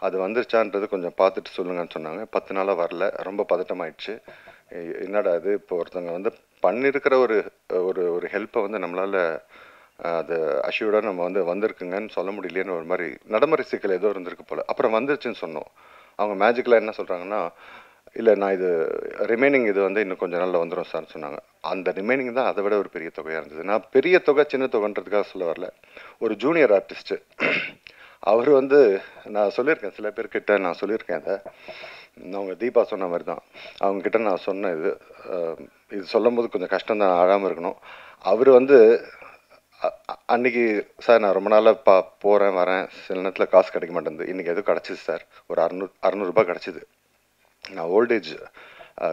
அது வந்துருச்சான்றது கொஞ்சம் பார்த்துட்டு சொல்லுங்கன்னு சொன்னாங்க. 10 நாளாக வரல, ரொம்ப பதட்டமாயிடுச்சு. என்னடா இது, இப்போ ஒருத்தவங்க வந்து பண்ணியிருக்கிற ஒரு ஹெல்ப்பை வந்து நம்மளால் அது அஷ்யூர்டாக நம்ம வந்து வந்திருக்குங்கன்னு சொல்ல முடியலையேன்னு ஒரு மாதிரி நடைமுறை சிக்கல் ஏதோ இருந்திருக்கு போல். அப்புறம் வந்துருச்சுன்னு சொன்னோம். அவங்க மேஜிக்கலாக என்ன சொல்கிறாங்கன்னா, இல்லை நான் இது ரிமைனிங் இது வந்து இன்னும் கொஞ்சம் நாளில் வந்துடும் சார்னு சொன்னாங்க. அந்த ரிமைனிங் தான் அதை விட ஒரு பெரிய தொகையாக இருந்தது. நான் பெரிய தொகை சின்ன தொகைன்றதுக்காக சொல்ல வரல. ஒரு ஜூனியர் ஆர்டிஸ்ட்டு அவர் வந்து நான் சொல்லியிருக்கேன், சில பேர்கிட்ட நான் சொல்லியிருக்கேன். அதை அவங்க தீபா சொன்ன மாதிரி தான் அவங்கக்கிட்ட நான் சொன்னேன். இது சொல்லும் போது கொஞ்சம் கஷ்டம் தான், ஆழாமல் இருக்கணும். அவர் வந்து அன்றைக்கி சார் நான் ரொம்ப நாளாக போகிறேன் வரேன், சில நேரத்தில் காசு கிடைக்க மாட்டேங்குது, இன்றைக்கி எதுவும் கிடச்சிது சார், ஒரு 600 கிடச்சிது. நான் ஓல்டேஜ்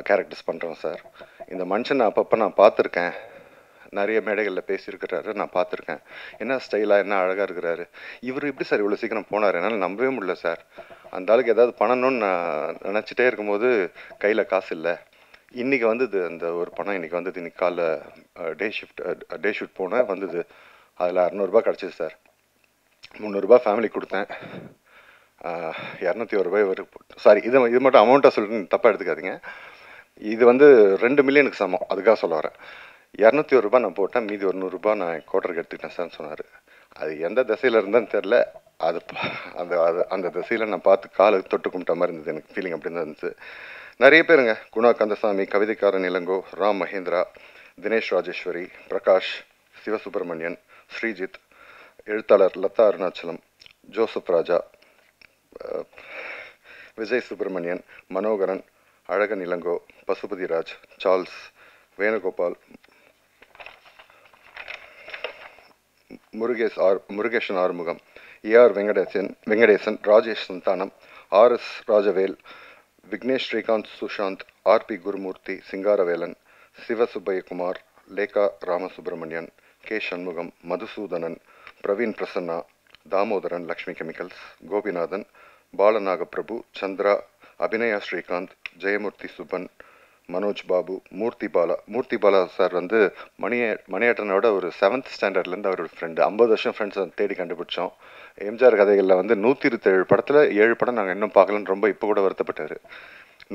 கேரக்டர்ஸ் பண்ணுறேன் சார். இந்த மனுஷன் அப்பப்போ நான் பார்த்துருக்கேன், நிறைய மேடைகளில் பேசியிருக்கிறாரு, நான் பார்த்துருக்கேன். என்ன ஸ்டைலாக என்ன அழகாக இருக்கிறாரு. இவர் எப்படி சார் இவ்வளோ சீக்கிரம் போனார், என்னால் நம்பவே முடியல சார். அந்த ஆளுக்கு ஏதாவது பண்ணணும்னு நான் நினச்சிட்டே இருக்கும்போது கையில் காசு இல்லை. இன்றைக்கி வந்தது அந்த ஒரு பணம், இன்றைக்கி வந்தது. இன்றைக்கி காலைல டே ஷூட் போனேன், வந்தது. அதில் 600 கிடச்சிது சார். 300 ஃபேமிலி கொடுத்தேன், 201 ஒரு சாரி, இது மட்டும் அமௌண்ட்டாக சொல்லிட்டு தப்பாக எடுத்துக்காதீங்க. இது வந்து 2 மில்லியனுக்கு சமம், அதுக்காக சொல்ல வரேன். 201 நான் போட்டேன், மீதி ஒரு 100 நான் கோட்டருக்கு எடுத்துக்கிட்டேன் சார்னு சொன்னார். அது எந்த திசையில் இருந்தான்னு தெரில, அது அந்த திசையில் நான் பார்த்து காலை தொட்டு கும்பிட்ட மாதிரி இருந்தது, எனக்கு ஃபீலிங் அப்படி தான் இருந்துச்சு. நிறைய பேருங்க, குணா கந்தசாமி, கவிதைக்காரன் இளங்கோ, ராம் மகேந்திரா, தினேஷ் ராஜேஸ்வரி, பிரகாஷ், சிவசுப்ரமணியன், ஸ்ரீஜித், எழுத்தாளர் Latha Arunachalam, Joseph Raja, Vijay Subramanian, Manoharan, Azhagan Ilango, Pasupathiraj, Charles, Venugopal, Murugesan Arumugam, AR Venkatesan, Rajesh Santhanam, RS Rajavel, Vignesh Srikanth, Sushanth, RP Gurumoorthy, Singaravelan, Sivasubbaiyakumar, Lekha Ramasubramanian, K Shanmugam, Madhusudhanan, Praveen Prasanna, Damodaran, Lakshmi chemicals, Gopinathan, Balanagaprabhu, Chandra, Abinaya Srikanth, Jayamoorthy Subban, Manoj Babu, Moorthy Bala sir வந்து மணியேட்டனோட ஒரு 7th ஸ்டாண்டர்ட்லேருந்து அவரோட ஃப்ரெண்டு. 50 வருஷம் ஃப்ரெண்ட்ஸை தேடி கண்டுபிடிச்சோம். எம்ஜிஆர் கதைகளில் வந்து 127 படத்தில் 7 படம் நாங்கள் இன்னும் பார்க்கலன்னு ரொம்ப இப்போ கூட வருத்தப்பட்டார்.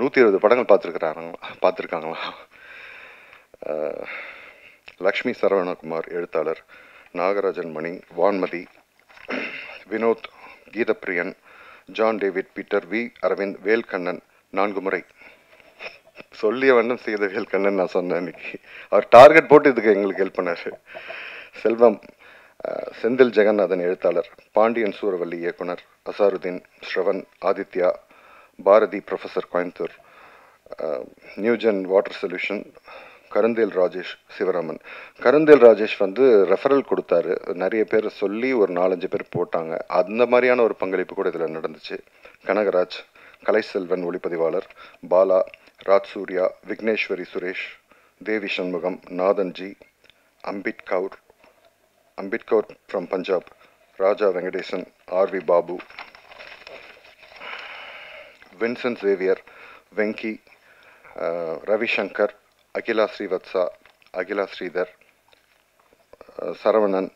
120 படங்கள் பார்த்துருக்காங்களா. லக்ஷ்மி சரவணகுமார் எழுத்தாளர், Nagarajan Mani, Vanmathi, Vinoth, Geethapriyan, John David, Peter, V Aravind, Velkannan, 4 முறை சொல்லிய வண்ணம் செய்த வேல்கண்ணன் நான் சொன்னேன். இன்னைக்கு அவர் டார்கெட் போட்டு இதுக்கு எங்களுக்கு ஹெல்ப் பண்ணார். செல்வம், செந்தில் ஜெகநாதன் எழுத்தாளர், பாண்டியன் சூரவல்லி இயக்குனர், Azharuddin, Sravan, Aditya, Bharathi professor Coimbatore, Newgen water solution, Karundhel Rajesh, Sivaraman. Karundhel Rajesh வந்து ரெஃபரல் கொடுத்தாரு, நிறைய பேர் சொல்லி ஒரு 4-5 பேர் போட்டாங்க. அந்த மாதிரியான ஒரு பங்களிப்பு கூட இதில் நடந்துச்சு. கனகராஜ், கலைசெல்வன் ஒளிப்பதிவாளர், Bala, Raj Surya, Vigneshwari Suresh, Devi Shanmugam, Nathanji, Ambitkaur from Punjab, Raja Venkatesan, RV Babu, Vincent Xavier, Venky, Ravishankar, Akila Srivatsa, Akila Sridhar, Saravanan,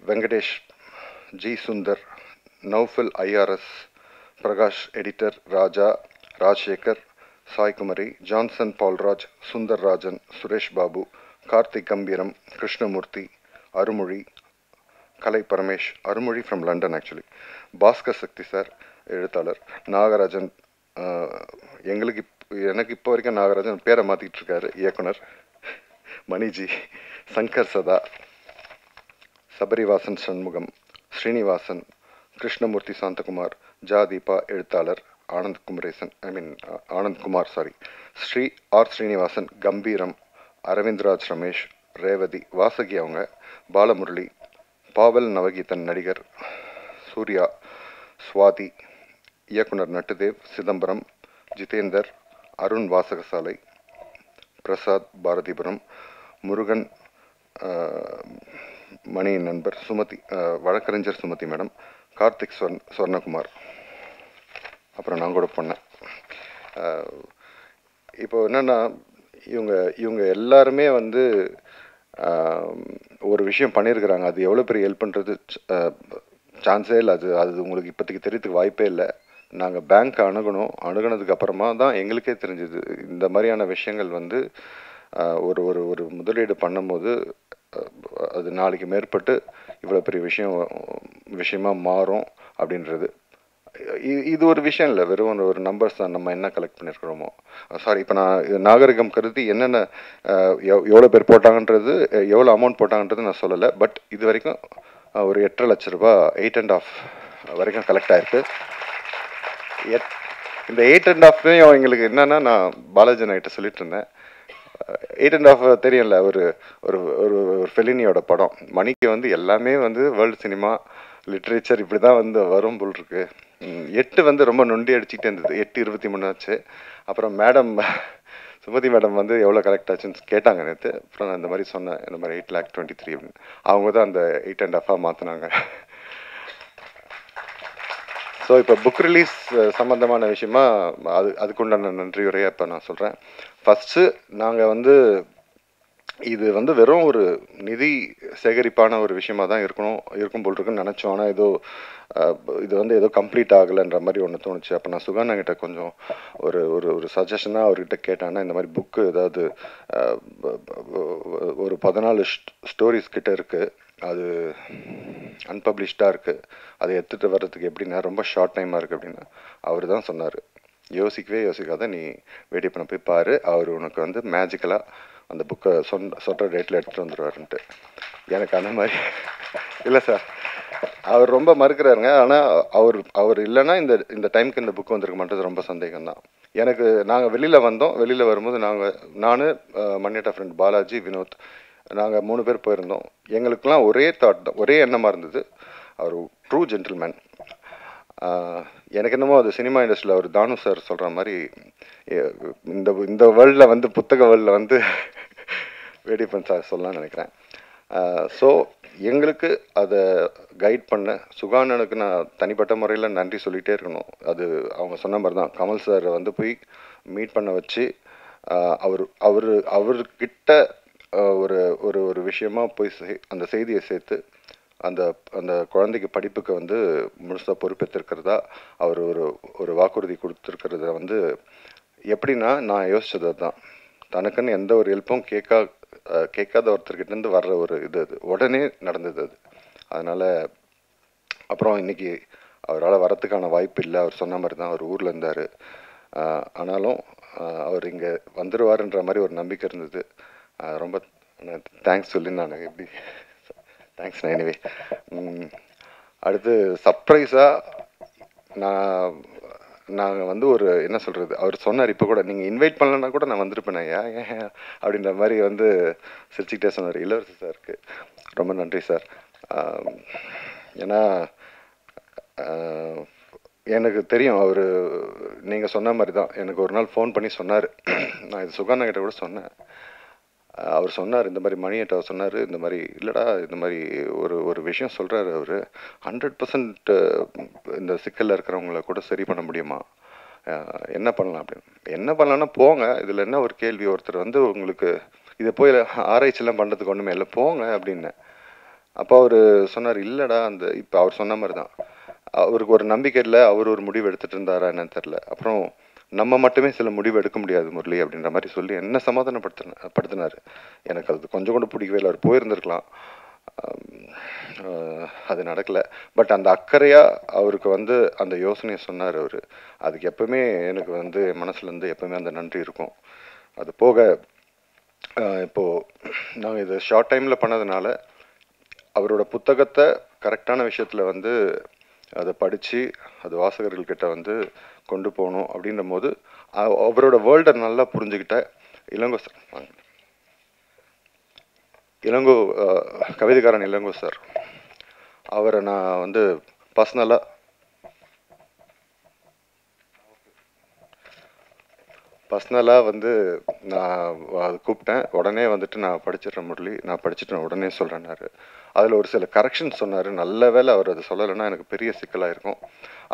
Venkatesh, G Sundar, Naufil IRS, Prakash editor, Raja, Rajasekar, Saikumari, Johnson Paulraj, Sundar Rajan, Suresh Babu, Karthik Kambeeram, Krishnamoorthy, Arumozhi, Kalai Paramesh, Arumozhi from London actually, Bhaskar Sakthi sir எழுத்தாளர், நாகராஜன், எனக்கு இப்போ வரைக்கும் நாகராஜன் பேரை மாற்றிக்கிட்டு இருக்காரு இயக்குனர், மணிஜி, சங்கர் சதா, சபரிவாசன் சண்முகம், ஸ்ரீனிவாசன், கிருஷ்ணமூர்த்தி சாந்தகுமார், ஜாதீபா எழுத்தாளர், ஆனந்த்குமார் ஸ்ரீ ஆர் ஸ்ரீனிவாசன், கம்பீரம், அரவிந்த்ராஜ் ரமேஷ், ரேவதி, வாசகி அவங்க, பாலமுரளி, பாவல் நவகீதன் நடிகர், சூர்யா, சுவாதி, இயக்குனர் நட்டுதேவ், சிதம்பரம், ஜிதேந்தர், அருண் வாசகசாலை, பிரசாத் பாரதிபுரம், முருகன், மணியின் நண்பர், சுமதி, வழக்கறிஞர் சுமதி மேடம், கார்த்திக் ஸ்வர்ணகுமார், அப்புறம் நான் கூட பண்ணேன். இப்போ என்னென்னா இவங்க எல்லாருமே வந்து ஒரு விஷயம் பண்ணியிருக்கிறாங்க. அது எவ்வளோ பெரிய ஹெல்ப் பண்ணுறது சான்ஸே இல்லை. அது உங்களுக்கு இப்போதைக்கு தெரியறதுக்கு வாய்ப்பே இல்லை. நாங்கள் பேங்க் அணுகுனதுக்கு அப்புறமா தான் எங்களுக்கே தெரிஞ்சுது இந்த மாதிரியான விஷயங்கள் வந்து ஒரு முதலீடு பண்ணும்போது அது நாளைக்கு மேற்பட்டு இவ்வளோ பெரிய விஷயமாக மாறும் அப்படின்றது. இது ஒரு விஷயம் இல்லை, வெறும் ஒரு நம்பர்ஸ் தான். நம்ம என்ன கலெக்ட் பண்ணியிருக்கிறோமோ, சாரி, இப்போ நான் நாகரிகம் கருதி என்னென்ன எவ்வளோ பேர் போட்டாங்கன்றது, எவ்வளோ அமௌண்ட் போட்டாங்கன்றது நான் சொல்லலை. பட் இது வரைக்கும் ஒரு 8.5 லட்ச ரூபா 8.5 வரைக்கும் கலெக்ட் ஆயிருக்கு. இந்த 8.5 எங்களுக்கு என்னன்னா, நான் பாலாஜி நாய்கிட்ட சொல்லிட்டு இருந்தேன், 8.5 தெரியல, ஒரு ஒரு ஒரு ஃபெலினியோட படம். மணிக்கு வந்து எல்லாமே வந்து வேர்ல்டு சினிமா லிட்ரேச்சர் இப்படி தான் வந்து வரும் போல் இருக்கு. 8 வந்து ரொம்ப நொண்டி அடிச்சுக்கிட்டே இருந்தது. 8:23 ஆச்சு. அப்புறம் மேடம் சுமதி மேடம் வந்து எவ்வளோ கரெக்ட் ஆச்சுன்னு கேட்டாங்க நேற்று. அப்புறம் நான் இந்த மாதிரி சொன்னேன், இந்த மாதிரி 8,23,000 அப்படின்னு. அவங்க தான் அந்த 8.5 மாற்றினாங்க. ஸோ இப்போ புக் ரிலீஸ் சம்மந்தமான விஷயமா அதுக்குண்டான நன்றியுரையாக இப்போ நான் சொல்கிறேன். ஃபஸ்ட்டு நாங்கள் வந்து இது வந்து வெறும் ஒரு நிதி சேகரிப்பான ஒரு விஷயமா தான் இருக்கும் போல் இருக்குன்னு நினச்சோம். ஆனால் இது வந்து ஏதோ கம்ப்ளீட் ஆகலைன்ற மாதிரி ஒன்று தோணுச்சு. அப்போ நான் சுகானாகிட்ட கொஞ்சம் ஒரு ஒரு ஒரு சஜஷனாக அவர்கிட்ட கேட்டாங்கன்னா, இந்த மாதிரி புக்கு ஏதாவது ஒரு 14 ஸ்டோரிஸ் கிட்ட இருக்குது, அது அன்பப்ளிஷ்டாக இருக்குது, அதை எடுத்துகிட்டு வர்றதுக்கு எப்படின்னா ரொம்ப ஷார்ட் டைமாக இருக்குது அப்படின்னு அவர் தான் சொன்னார். யோசிக்கவே யோசிக்காத, நீ வேடிப்பனை போய் பாரு, அவர் உனக்கு வந்து மேஜிக்கலாக அந்த புக்கை சொல்கிற டேட்டில் எடுத்துகிட்டு வந்துடுவாருன்ட்டு. எனக்கு அந்த மாதிரி இல்லை சார், அவர் ரொம்ப மறுக்கிறாருங்க. ஆனால் அவர் இல்லைன்னா இந்த டைமுக்கு இந்த புக்கு வந்திருக்க மாட்டேது ரொம்ப சந்தேகம்தான் எனக்கு. நாங்கள் வெளியில் வரும்போது நான் மண்ணிட்ட ஃப்ரெண்ட் பாலாஜி, வினோத், நாங்கள் 3 பேர் போயிருந்தோம். எங்களுக்கெல்லாம் ஒரே தாட் தான், ஒரே எண்ணமாக இருந்தது, அவர் ட்ரூ ஜென்டில்மேன். எனக்கு என்னமோ அது சினிமா இண்டஸ்ட்ரியில் அவர் தானு சார் சொல்கிற மாதிரி இந்த வேர்ல்டில் வந்து புத்தக வேர்ல்டில் வந்து வேடிப்பன் சார் சொல்லலாம்னு நினைக்கிறேன். ஸோ எங்களுக்கு அதை கைட் பண்ண சுகானனுக்கு நான் தனிப்பட்ட முறையில் நன்றி சொல்லிகிட்டே இருக்கணும். அது அவங்க சொன்ன மாதிரி தான், கமல் சாரை வந்து போய் மீட் பண்ண வச்சு அவர்கிட்ட ஒரு ஒரு ஒரு விஷயமா போய் அந்த செய்தியை சேர்த்து அந்த குழந்தைக்கு படிப்புக்கு வந்து முழுசாக பொறுப்பேற்றிருக்கிறதா அவர் ஒரு வாக்குறுதி கொடுத்துருக்கிறத வந்து எப்படின்னா, நான் யோசிச்சது தான், தனக்குன்னு எந்த ஒரு ஹெல்ப்பும் கேட்காத ஒருத்தர்கிட்டேருந்து வர்ற ஒரு அது உடனே நடந்தது அது. அதனால் அப்புறம் இன்னைக்கு அவரால் வரத்துக்கான வாய்ப்பு இல்லை. அவர் சொன்ன மாதிரி தான், அவர் ஊரில் இருந்தார். ஆனாலும் அவர் இங்கே வந்துடுவாருன்ற மாதிரி ஒரு நம்பிக்கை இருந்தது. ரொம்ப தேங்க்ஸ் சொல்லி நான் எப்படி தேங்க்ஸ். எனிவே, அடுத்து சர்ப்ரைஸாக நாங்கள் வந்து ஒரு என்ன சொல்கிறது, அவர் சொன்னார், இப்போ கூட நீங்கள் இன்வைட் பண்ணலன்னா கூட நான் வந்திருப்பேன் ஏன் அப்படின்ற மாதிரி வந்து சிரிச்சுக்கிட்டே சொன்னார். இளவரசி சாருக்கு ரொம்ப நன்றி சார். ஏன்னா எனக்கு தெரியும் அவர், நீங்கள் சொன்ன மாதிரி தான், எனக்கு ஒரு நாள் ஃபோன் பண்ணி சொன்னார். நான் இது சுகானா கிட்ட கூட சொன்னேன். அவர் சொன்னார், இந்த மாதிரி மணியட்ட அவர் சொன்னார், இந்த மாதிரி இல்லைடா, இந்த மாதிரி ஒரு விஷயம் சொல்கிறாரு அவர், 100% இந்த சிக்கலில் இருக்கிறவங்கள கூட சரி பண்ண முடியுமா, என்ன பண்ணலாம் அப்படின்னு. என்ன பண்ணலான்னா போங்க, இதில் என்ன ஒரு கேள்வி, ஒருத்தர் வந்து உங்களுக்கு இதை போய் ஆராய்ச்சிலாம் பண்ணுறதுக்கு ஒன்றுமே இல்லை, போங்க அப்படின்னு. அப்போ அவர் சொன்னார், இல்லைடா, இப்போ அவர் சொன்ன மாதிரி தான், அவருக்கு ஒரு நம்பிக்கை இல்லை, அவர் ஒரு முடிவு எடுத்துகிட்டு இருந்தாரா என்னன்னு தெரில. அப்புறம் நம்ம மட்டுமே சில முடிவு எடுக்க முடியாது முரளி அப்படின்ற மாதிரி சொல்லி என்ன சமாதானப்படுத்தினார். எனக்கு அது கொஞ்சம் கூட பிடிக்கவே இல்லை. அவர் போயிருந்திருக்கலாம், அது நடக்கலை. பட் அந்த அக்கறையாக அவருக்கு வந்து அந்த யோசனையை சொன்னார் அவர். அதுக்கு எப்பவுமே எனக்கு வந்து மனசுலேருந்து எப்பவுமே அந்த நன்றி இருக்கும். அது போக இப்போது நாங்கள் இதை ஷார்ட் டைமில் பண்ணதுனால அவரோட புத்தகத்தை கரெக்டான விஷயத்தில் வந்து அதை படித்து அது வாசகர்கள்கிட்ட வந்து கொண்டு போகணும் அப்படின்ற போது அவரோட வேர்ல்டை நல்லா புரிஞ்சுக்கிட்ட இளங்கோ கவிதைக்காரன் இளங்கோ சார், அவரை நான் வந்து பர்சனலாக வந்து நான் அது கூப்பிட்டேன். உடனே வந்துட்டு நான் படிச்சிடுறேன் முரளி, நான் படிச்சுட்டு நான் உடனே சொல்கிறேன்னாரு. அதில் ஒரு சில கரெக்ஷன் சொன்னார். நல்ல வேளை அவர் அதை சொல்லலைன்னா எனக்கு பெரிய சிக்கலாக இருக்கும்.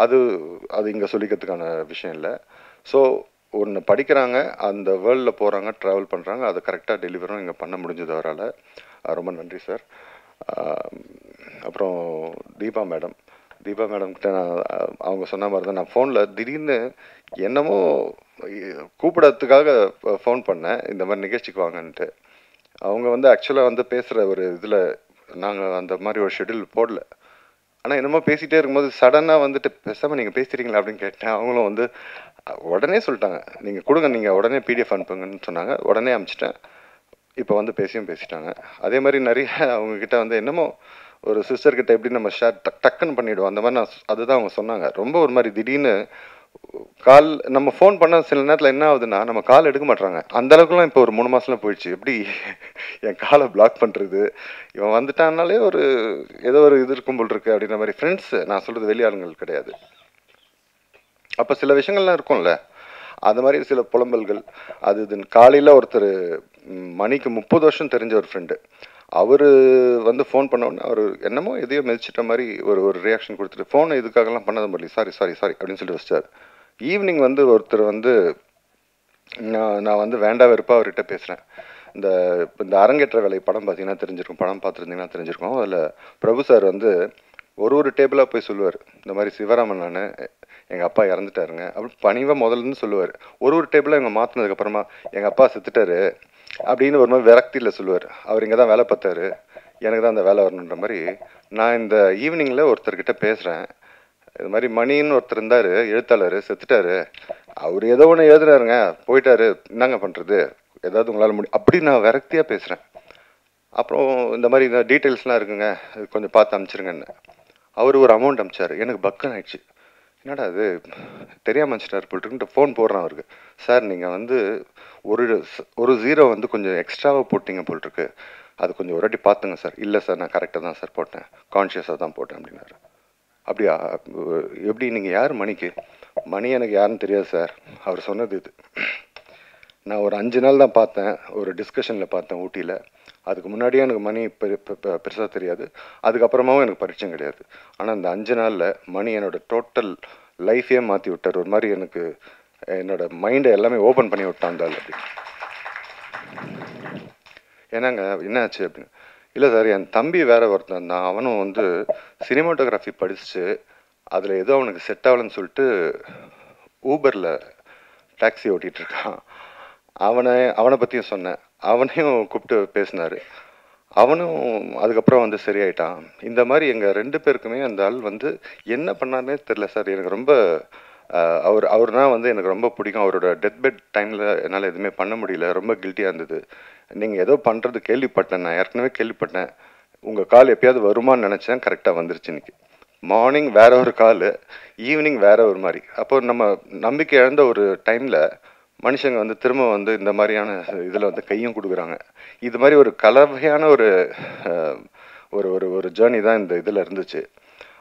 அது இங்கே சொல்லிக்கிறதுக்கான விஷயம் இல்லை. ஸோ ஒன்று படிக்கிறாங்க, அந்த வேர்ல்டில் போகிறாங்க, ட்ராவல் பண்ணுறாங்க, அதை கரெக்டாக டெலிவரும் இங்கே பண்ண முடிஞ்சது அவரால். ரொம்ப நன்றி சார். அப்புறம் தீபா மேடம்கிட்ட நான் அவங்க சொன்ன மாதிரி தான், நான் ஃபோனில் திடீர்னு என்னமோ கூப்பிடறதுக்காக ஃபோன் பண்ணேன், இந்த மாதிரி நிகழ்ச்சிக்கு வாங்கன்ட்டு. அவங்க வந்து ஆக்சுவலாக வந்து பேசுகிற ஒரு இதில் நாங்கள் அந்த மாதிரி ஒரு ஷெட்யூல் போடல. ஆனால் என்னமோ பேசிகிட்டே இருக்கும்போது சடனாக வந்துட்டு பேசாமல் நீங்கள் பேசுகிறீங்களா அப்படின்னு கேட்டேன். அவங்களும் வந்து உடனே சொல்லிட்டாங்க, நீங்கள் கொடுங்க, நீங்கள் உடனே பிடிஎஃப் அனுப்புங்கன்னு சொன்னாங்க. உடனே அனுப்பிச்சிட்டேன். இப்போ வந்து பேசிட்டாங்க. அதே மாதிரி நிறைய அவங்கக்கிட்ட வந்து என்னமோ ஒரு சிஸ்டர்கிட்ட எப்படி நம்ம ஷேர் டக்குன்னு பண்ணிவிடுவோம், அந்த மாதிரி அதுதான் அவங்க சொன்னாங்க. ரொம்ப ஒரு மாதிரி திடீர்னு கால் நம்ம ஃபோன் பண்ண சில நேரத்தில் என்ன ஆகுதுன்னா நம்ம கால் எடுக்க மாட்றாங்க. அந்த அளவுக்குலாம் இப்போ ஒரு 3 மாதம்லாம் போயிடுச்சு. எப்படி என் காலை பிளாக் பண்ணுறது, இவன் வந்துட்டான்னாலே ஒரு ஏதோ ஒரு இது இருக்கும் போல் இருக்கு அப்படின்ற மாதிரி. ஃப்ரெண்ட்ஸு, நான் சொல்கிறது வெளி ஆளுங்கள் கிடையாது. அப்போ சில விஷயங்கள்லாம் இருக்கும்ல, அது மாதிரி சில புலம்பல்கள். அது இதுன்னு காலையில் ஒருத்தர் மணிக்கு 30 வருஷம் தெரிஞ்ச ஒரு ஃப்ரெண்டு, அவர் வந்து ஃபோன் பண்ண உடனே அவர் என்னமோ எதையோ மிதிச்சிட்ட மாதிரி ஒரு ரியாக்ஷன் கொடுத்துட்டு, ஃபோனை இதுக்காகலாம் பண்ணாத மாதிரி சாரி அப்படின்னு சொல்லிட்டு வச்சிட்டார். ஈவினிங் வந்து ஒருத்தர் வந்து நான் வந்து வேண்டா வெறுப்பாக அவர்கிட்ட பேசுகிறேன். இந்த அரங்கேற்ற வேலை படம் பார்த்தீங்கன்னா தெரிஞ்சிருக்கும், படம் பார்த்துருந்தீங்கன்னா தெரிஞ்சிருக்கும். அதில் பிரபு சார் வந்து ஒரு டேபிளாக போய் சொல்லுவார், இந்த மாதிரி சிவராமன் நான் எங்கள் அப்பா இறந்துட்டாருங்க அப்படி பணிவாக முதல்லேருந்து சொல்லுவார். ஒரு டேபிளாக இவங்க மாற்றினதுக்கப்புறமா எங்கள் அப்பா செத்துட்டாரு அப்படின்னு ஒரு மாதிரி விரக்தியில் சொல்லுவார். அவர் இங்கே தான் வேலை பார்த்தாரு, எனக்கு தான் அந்த வேலை வரணுன்ற மாதிரி. நான் இந்த ஈவினிங்கில் ஒருத்தர்கிட்ட பேசுகிறேன், இது மாதிரி மணின்னு ஒருத்தர் இருந்தார், எழுத்தாளர், செத்துட்டாரு, அவர் ஏதோ ஒன்று எழுதுறாருங்க, போயிட்டாரு, என்னங்க பண்ணுறது, ஏதாவது உங்களால் முடியும் அப்படி நான் விரக்தியாக பேசுகிறேன். அப்புறம் இந்த மாதிரி இந்த டீட்டெயில்ஸ்லாம் இருக்குங்க, கொஞ்சம் பார்த்து அனுப்பிச்சிருங்கன்னு. அவர் ஒரு அமௌண்ட் அனுப்பிச்சார். எனக்கு பக்கன் ஆயிடுச்சு, என்னடா அது தெரியாமல் அனுப்பிச்சிட்டார் போட்டுருக்குன்ட்டு ஃபோன் போடுறான் அவருக்கு. சார் நீங்கள் வந்து ஒரு ஜீரோ வந்து கொஞ்சம் எக்ஸ்ட்ராவாக போட்டிங்க போட்டிருக்கு, அது கொஞ்சம் ஒரு வாட்டி பார்த்துங்க சார். இல்லை சார், நான் கரெக்டாக தான் சார் போட்டேன், கான்ஷியஸாக தான் போட்டேன் அப்படின்னாரு. அப்படியா, எப்படி, நீங்கள் யார் மணிக்கு? மணி எனக்கு யாருன்னு தெரியாது சார், அவர் சொன்னது இது. நான் ஒரு 5 நாள் தான் பார்த்தேன், ஒரு டிஸ்கஷனில் பார்த்தேன் ஊட்டியில். அதுக்கு முன்னாடியே எனக்கு மணி பெருசாக தெரியாது, அதுக்கப்புறமாவும் எனக்கு பரிச்சயம் கிடையாது. ஆனால் இந்த 5 நாளில் மணி என்னோட டோட்டல் லைஃபே மாற்றி விட்டார். ஒரு மாதிரி எனக்கு என்னோடய மைண்டை எல்லாமே ஓப்பன் பண்ணி விட்டாந்தாள் அப்படி. ஏன்னாங்க என்னாச்சு அப்படின்னு, இல்லை சார், என் தம்பி வேற ஒருத்தன் தான், அவனும் வந்து சினிமாட்டோகிராஃபி படிச்சுட்டு அதில் ஏதோ அவனுக்கு செட் ஆகலன்னு சொல்லிட்டு ஊபரில் டாக்ஸி ஓட்டிகிட்ருக்கான். அவனை பற்றியும் சொன்னேன், அவனையும் கூப்பிட்டு பேசினார். அவனும் அதுக்கப்புறம் வந்து சரியாயிட்டான். இந்த மாதிரி எங்கள் 2 பேருக்குமே அந்த ஆள் வந்து என்ன பண்ணார்னே தெரில சார். எனக்கு ரொம்ப அவர்னா வந்து எனக்கு ரொம்ப பிடிக்கும். அவரோட டெத் பெட் டைமில் என்னால் எதுவுமே பண்ண முடியல, ரொம்ப கில்ட்டியாக இருந்தது. நீங்கள் ஏதோ பண்ணுறது கேள்விப்பட்டேன், நான் ஏற்கனவே கேள்விப்பட்டேன், உங்கள் கால் எப்பயாவது வருமானு நினச்சேன், கரெக்டாக வந்துருச்சு. இன்னைக்கு மார்னிங் வேற ஒரு கால், ஈவினிங் வேற ஒரு மாதிரி. அப்போ நம்ம நம்பிக்கை இழந்த ஒரு டைமில் மனுஷங்க வந்து திரும்ப வந்து இந்த மாதிரியான இதில் வந்து கையும் கொடுக்குறாங்க. இது மாதிரி ஒரு கலவையான ஒரு ஒரு ஒரு ஜேர்னி தான் இந்த இதில் இருந்துச்சு.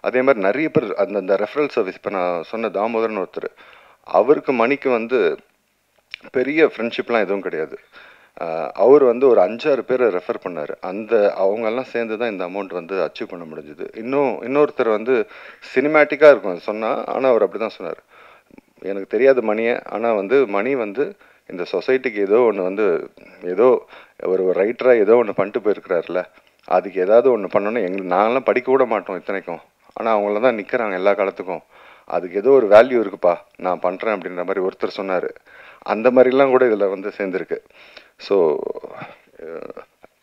அதே மாதிரி நிறைய பேர் அந்த ரெஃபரல் சர்வீஸ், இப்போ நான் சொன்ன தாமோதரன் ஒருத்தர், அவருக்கு மணிக்கு வந்து பெரிய ஃப்ரெண்ட்ஷிப்லாம் எதுவும் கிடையாது. அவர் வந்து ஒரு 5-6 பேரை ரெஃபர் பண்ணார். அவங்கெல்லாம் சேர்ந்து தான் இந்த அமௌண்ட் வந்து அச்சீவ் பண்ண முடிஞ்சுது. இன்னொருத்தர் வந்து சினிமேட்டிக்காக இருக்கும் சொன்னால், ஆனால் அவர் அப்படி தான் சொன்னார், எனக்கு தெரியாது மணியை, ஆனால் வந்து மணி வந்து இந்த சொசைட்டிக்கு ஏதோ ஒன்று வந்து ஏதோ ஒரு ரைட்டராக ஏதோ ஒன்று பண்ணிட்டு போயிருக்கிறாருல, அதுக்கு ஏதாவது ஒன்று பண்ணணும். நாங்களாம் படிக்க கூட மாட்டோம் இத்தனைக்கும், ஆனால் அவங்கள தான் நிற்கிறாங்க எல்லா காலத்துக்கும், அதுக்கு ஏதோ ஒரு வேல்யூ இருக்குப்பா, நான் பண்ணுறேன் அப்படின்ற மாதிரி ஒருத்தர் சொன்னார். அந்த மாதிரிலாம் கூட இதில் வந்து சேர்ந்துருக்கு. ஸோ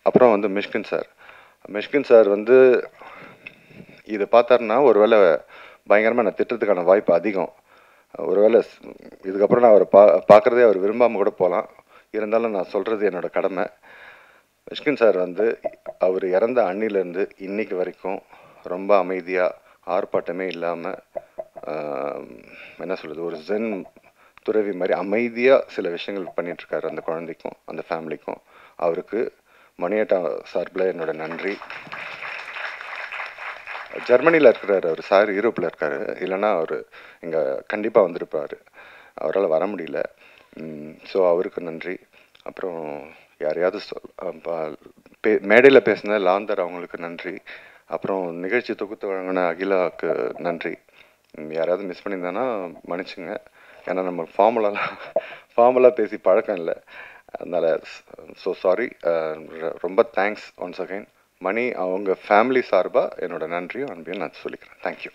அப்புறம் வந்து மிஷ்கின் சார் வந்து இதை பார்த்தாருன்னா ஒருவேளை பயங்கரமாக நான் திட்டத்துக்கான வாய்ப்பு அதிகம். ஒருவேளை இதுக்கப்புறம் நான் அவரை பார்க்குறதே அவர் விரும்பாமல் கூட போகலாம். இருந்தாலும் நான் சொல்கிறது என்னோடய கடமை. மிஷ்கின் சார் வந்து அவர் இறந்த அன்னிலேருந்து இன்னைக்கு வரைக்கும் ரொம்ப அமைதியாக, ஆர்ப்பாட்டமே இல்லாமல், என்ன சொல்கிறது, ஒரு ஜென் துறவி மாதிரி அமைதியாக சில விஷயங்கள் பண்ணிகிட்ருக்காரு அந்த குழந்தைக்கும் அந்த ஃபேமிலிக்கும். அவருக்கு மணியட்டா சார்பில் என்னோட நன்றி. ஜெர்மனியில் இருக்கிறாரு அவர் சார், யூரோப்பில் இருக்கார், இல்லைன்னா அவர் இங்கே கண்டிப்பாக வந்திருப்பார், அவரால் வர முடியல. ஸோ அவருக்கு நன்றி. அப்புறம் யாரையாவது மேடையில் பேசின லாந்தர், அவங்களுக்கு நன்றி. அப்புறம் நிகழ்ச்சி தொகுத்து வழங்கின அகிலாவுக்கு நன்றி. யாராவது மிஸ் பண்ணியிருந்தானா மன்னிச்சுங்க, ஏன்னா நம்ம ஃபார்மலாக பேசி பழக்கம் இல்லை, அதனால் ஸோ சாரி. ரொம்ப தேங்க்ஸ் ஒன்ஸ் அகைன். மணி அவங்க ஃபேமிலி சார்பாக என்னோட நன்றியும் அன்பையும் நான் சொல்லிக்கிறேன். தேங்க்யூ.